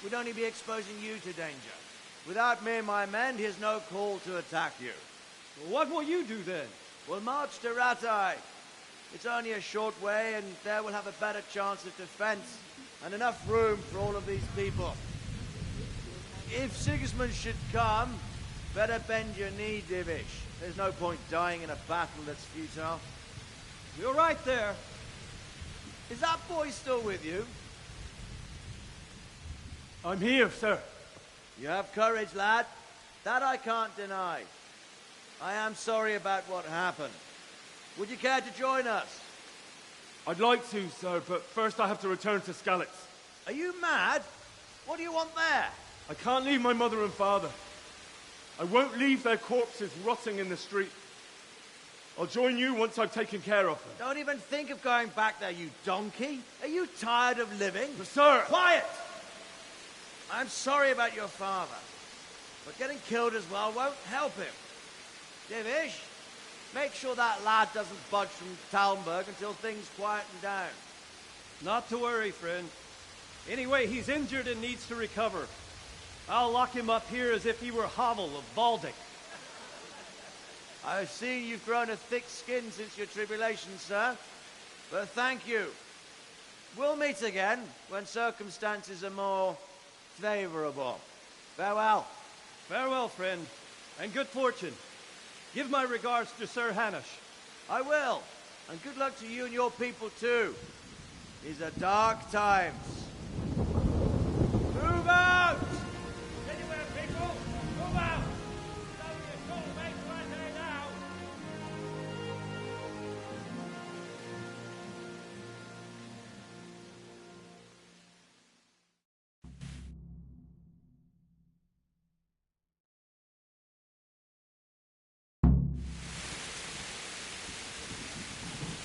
We'd only be exposing you to danger. Without me and my men, he has no call to attack you. Well, what will you do then? We'll march to Rattay. It's only a short way, and there we'll have a better chance of defense and enough room for all of these people. If Sigismund should come, better bend your knee, Divish. There's no point dying in a battle that's futile. You're right there. Is that boy still with you? I'm here, sir. You have courage, lad. That I can't deny. I am sorry about what happened. Would you care to join us? I'd like to, sir, but first I have to return to Skalitz. Are you mad? What do you want there? I can't leave my mother and father. I won't leave their corpses rotting in the street. I'll join you once I've taken care of them. Don't even think of going back there, you donkey. Are you tired of living? But sir! Quiet! I'm sorry about your father, but getting killed as well won't help him. Divish, make sure that lad doesn't budge from Talmberg until things quieten down. Not to worry, friend. Anyway, he's injured and needs to recover. I'll lock him up here as if he were Havel of Baldic. I've seen you've grown a thick skin since your tribulation, sir. But thank you. We'll meet again when circumstances are more favorable. Farewell. Farewell, friend, and good fortune. Give my regards to Sir Hanush. I will. And good luck to you and your people, too. These are dark times. Move out! Anywhere, people! Move out! It's only a short way to Rattay now!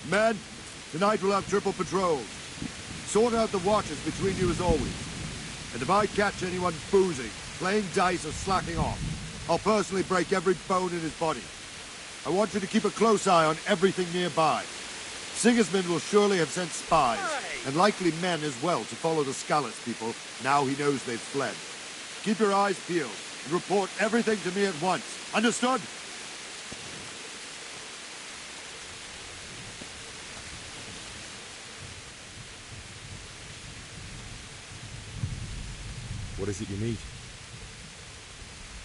Men, tonight we'll have triple patrols. Sort out the watches between you as always. And if I catch anyone boozing, playing dice or slacking off, I'll personally break every bone in his body. I want you to keep a close eye on everything nearby. Sigismund will surely have sent spies, and likely men as well, to follow the Skalitz people now he knows they've fled. Keep your eyes peeled and report everything to me at once. Understood? What is it you need?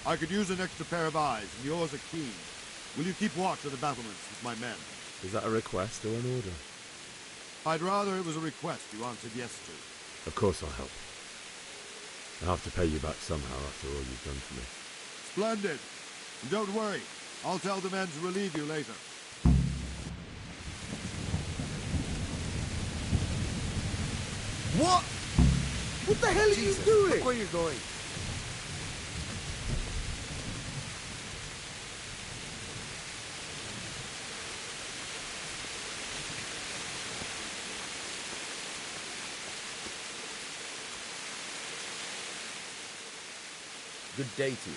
I could use an extra pair of eyes, and yours are keen. Will you keep watch of the battlements with my men? Is that a request or an order? I'd rather it was a request you answered yes to. Of course I'll help. I'll have to pay you back somehow after all you've done for me. Splendid. And don't worry, I'll tell the men to relieve you later. What? What the hell are you doing? Look where you're going. Good day to you.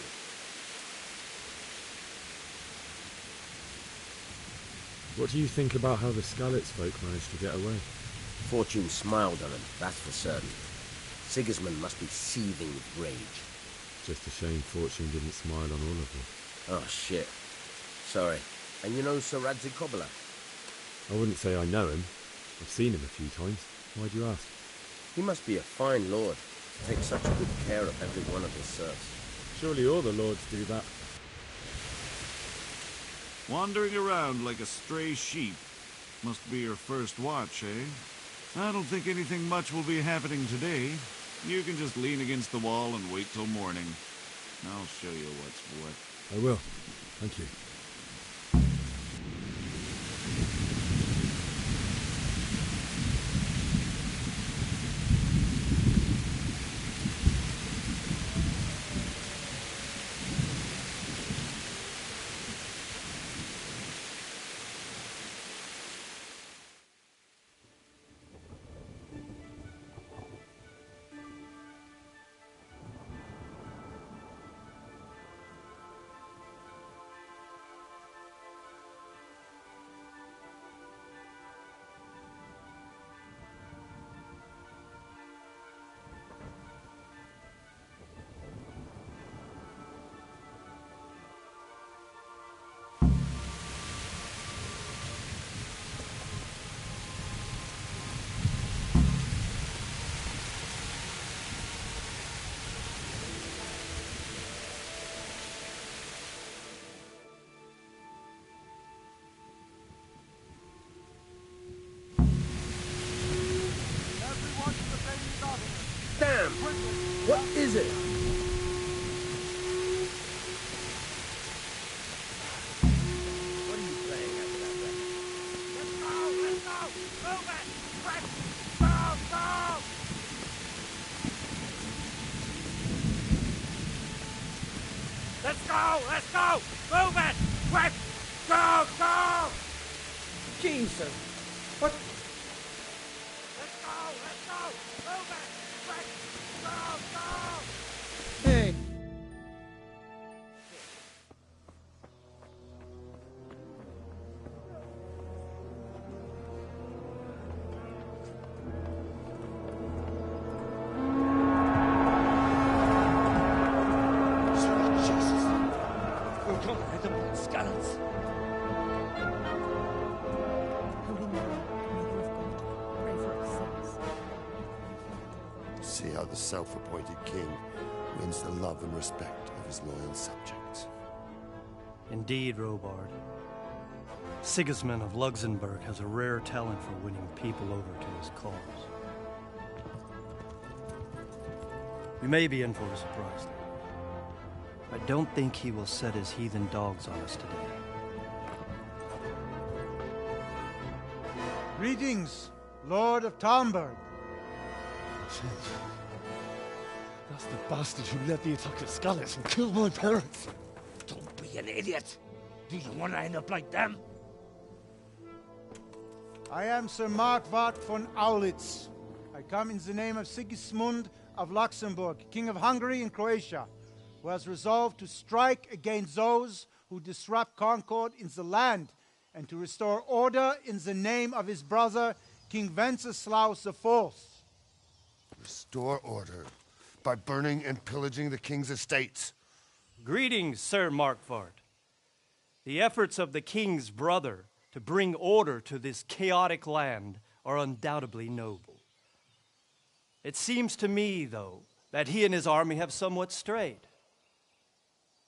What do you think about how the Skalitz folk managed to get away? Fortune smiled on him, that's for certain. Sigismund must be seething with rage. Just a shame Fortune didn't smile on all of them. Oh, shit. Sorry. And you know Sir Radzig Kobyla? I wouldn't say I know him. I've seen him a few times. Why'd you ask? He must be a fine lord to take such good care of every one of his serfs. Surely all the lords do that. Wandering around like a stray sheep. Must be your first watch, eh? I don't think anything much will be happening today. You can just lean against the wall and wait till morning. I'll show you what's what. I will. Thank you. Damn! What is it? What are you playing at that way? Let's go! Let's go! Move it! Quick! Go! Go! Let's go! Let's go! Move it! Quick! Go! Go! Jesus! What? Let's go! Let's go! Move it! Quick! Go! Go! Hey! Sweet Jesus! We're gonna hit them with scallops! See how the self-appointed king wins the love and respect of his loyal subjects. Indeed, Robard. Sigismund of Luxembourg has a rare talent for winning people over to his cause. We may be in for a surprise, though. I don't think he will set his heathen dogs on us today. Greetings, Lord of Talmberg. That's the bastard who led the attack at Skalitz and killed my parents. Don't be an idiot! Do you want to end up like them? I am Sir Markwart von Aulitz. I come in the name of Sigismund of Luxembourg, King of Hungary and Croatia, who has resolved to strike against those who disrupt concord in the land and to restore order in the name of his brother, King Wenceslaus IV. Restore order by burning and pillaging the king's estates. Greetings, Sir Markwart. The efforts of the king's brother to bring order to this chaotic land are undoubtedly noble. It seems to me, though, that he and his army have somewhat strayed.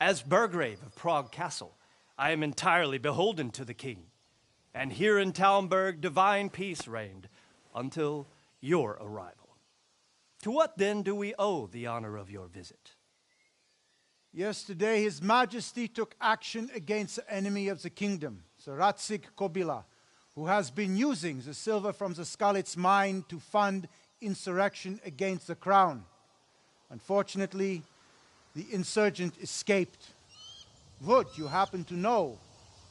As Burgrave of Prague Castle, I am entirely beholden to the king, and here in Talmberg divine peace reigned until your arrival. To what then do we owe the honor of your visit? Yesterday, His Majesty took action against the enemy of the kingdom, the Ratzik Kobila, who has been using the silver from the Skalitz mine to fund insurrection against the crown. Unfortunately, the insurgent escaped. Would you happen to know,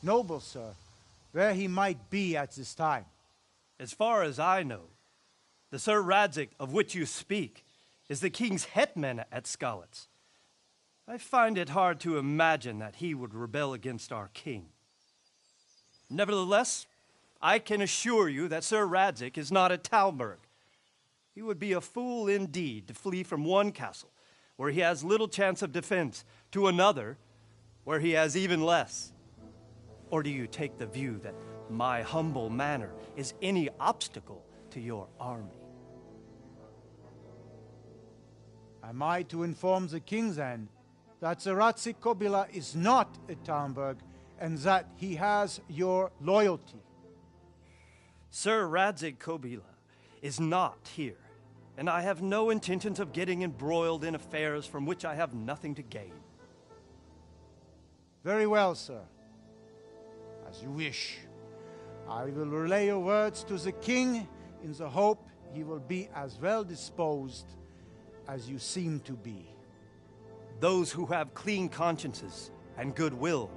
noble sir, where he might be at this time? As far as I know, the Sir Radzik of which you speak is the king's hetman at Skalitz. I find it hard to imagine that he would rebel against our king. Nevertheless, I can assure you that Sir Radzik is not at Talmberg. He would be a fool indeed to flee from one castle, where he has little chance of defense, to another, where he has even less. Or do you take the view that my humble manner is any obstacle to your army? Am I to inform the king then that the Ratzik Kobila is not at Talmberg and that he has your loyalty? Sir Radzik Kobila is not here, and I have no intentions of getting embroiled in affairs from which I have nothing to gain. Very well, sir. As you wish. I will relay your words to the king in the hope he will be as well disposed as you seem to be. Those who have clean consciences and goodwill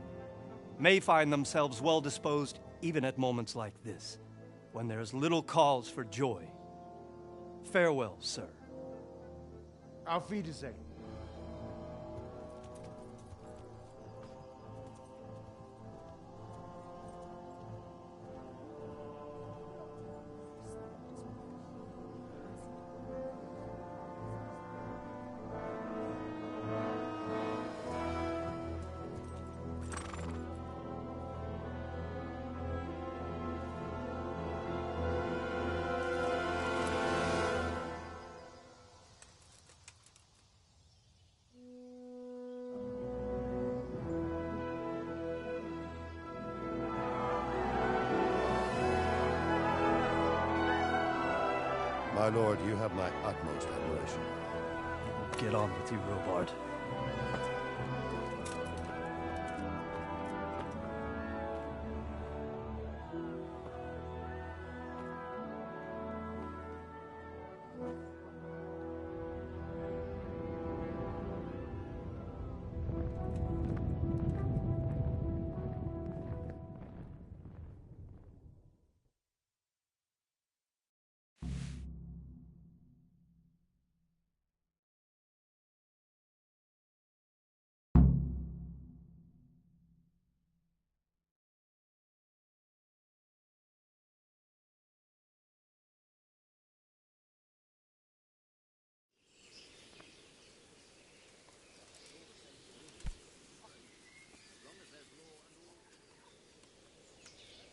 may find themselves well disposed even at moments like this, when there is little cause for joy. Farewell, sir. Auf Wiedersehen. My lord, you have my utmost admiration. Get on with you, Robard.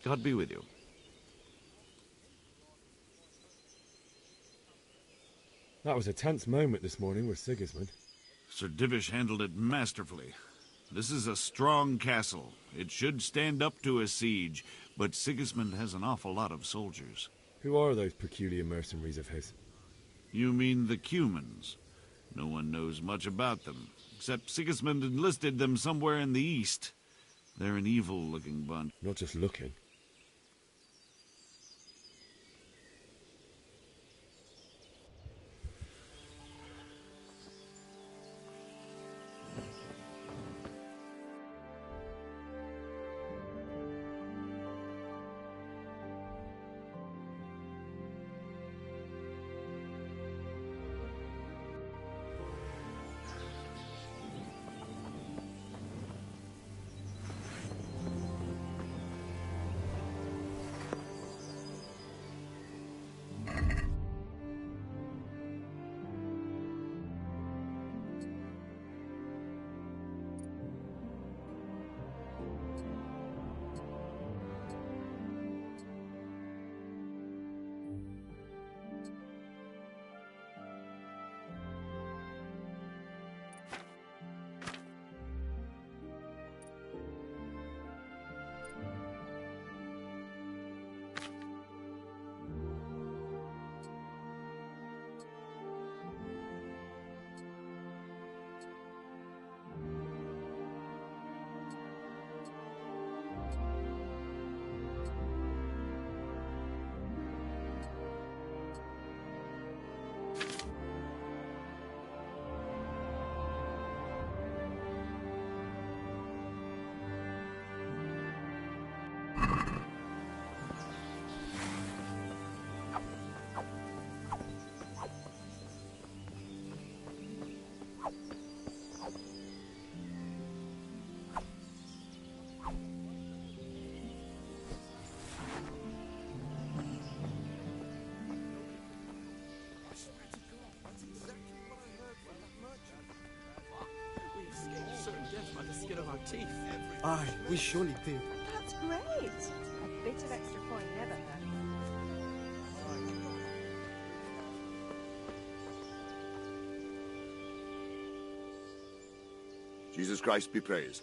God be with you. That was a tense moment this morning with Sigismund. Sir Divish handled it masterfully. This is a strong castle. It should stand up to a siege, but Sigismund has an awful lot of soldiers. Who are those peculiar mercenaries of his? You mean the Cumans? No one knows much about them, except Sigismund enlisted them somewhere in the east. They're an evil-looking bunch. Not just looking. Aye, we surely did. That's great. A bit of extra coin never hurt. Jesus Christ be praised.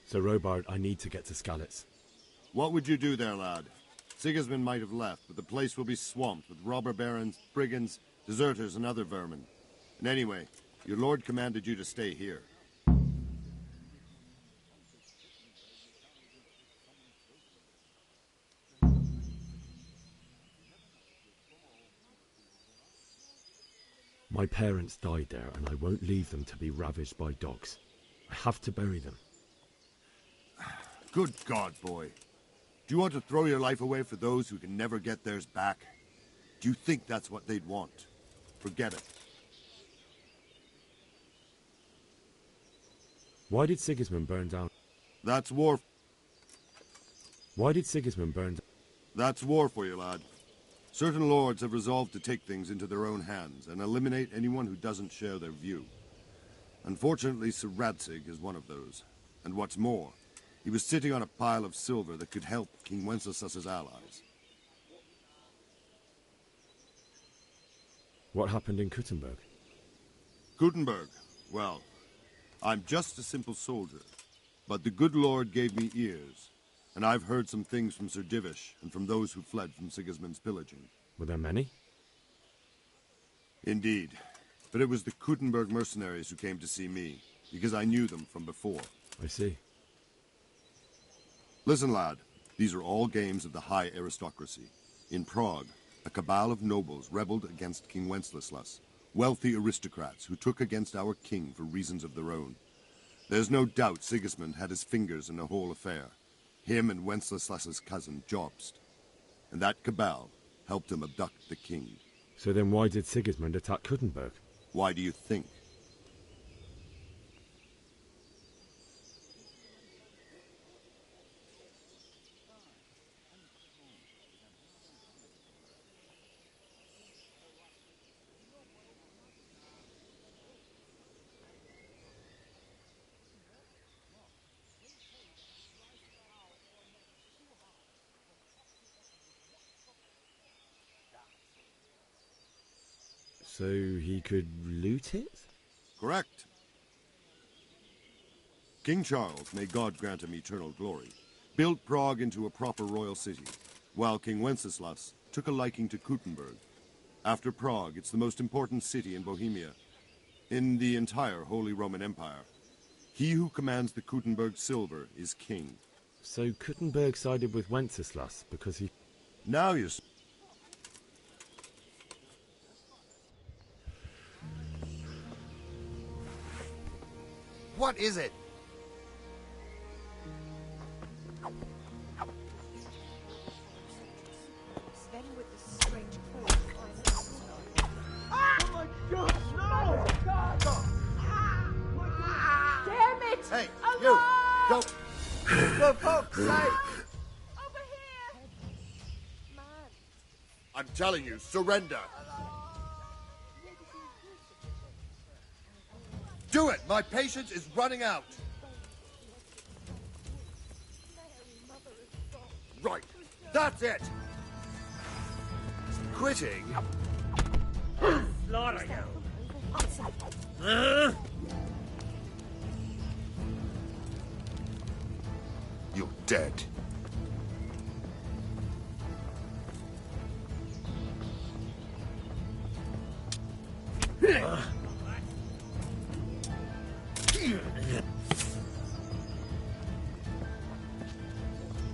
Sir Robard, I need to get to Skalitz. What would you do there, lad? Sigismund might have left, but the place will be swamped with robber barons, brigands, deserters, and other vermin. And anyway, your lord commanded you to stay here. My parents died there, and I won't leave them to be ravaged by dogs. I have to bury them. Good God, boy. Do you want to throw your life away for those who can never get theirs back? Do you think that's what they'd want? Forget it. Why did Sigismund burn down? That's war. Why did Sigismund burn down? That's war for you, lad. Certain lords have resolved to take things into their own hands and eliminate anyone who doesn't share their view. Unfortunately, Sir Radzig is one of those. And what's more, he was sitting on a pile of silver that could help King Wenceslas's allies. What happened in Kuttenberg? Kuttenberg? Well, I'm just a simple soldier. But the good Lord gave me ears, and I've heard some things from Sir Divish and from those who fled from Sigismund's pillaging. Were there many? Indeed. But it was the Kuttenberg mercenaries who came to see me, because I knew them from before. I see. Listen, lad. These are all games of the high aristocracy. In Prague, a cabal of nobles rebelled against King Wenceslas, wealthy aristocrats who took against our king for reasons of their own. There's no doubt Sigismund had his fingers in the whole affair. Him and Wenceslas's cousin, Jobst. And that cabal helped him abduct the king. So then why did Sigismund attack Kuttenberg? Why do you think? So he could loot it? Correct. King Charles, may God grant him eternal glory, built Prague into a proper royal city, while King Wenceslas took a liking to Kuttenberg. After Prague, it's the most important city in Bohemia, in the entire Holy Roman Empire. He who commands the Kuttenberg silver is king. So Kuttenberg sided with Wenceslas because he... Now you... What is it? Sven with the strange clothes. Oh my God! No! God! Damn it! Hey, Alive! you! Don't... For fuck's sake! Over here! Man. I'm telling you, surrender! Do it! My patience is running out! Right! That's it! Quitting? Slaughter you! You're dead.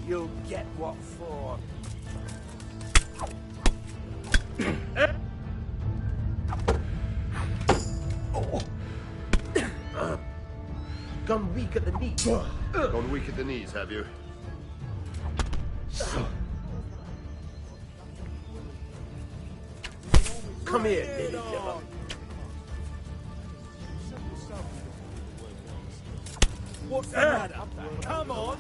You'll get what for. Gone weak at the knees. Gone weak at the knees, have you? Come here, lily liver. What's the matter? Come on!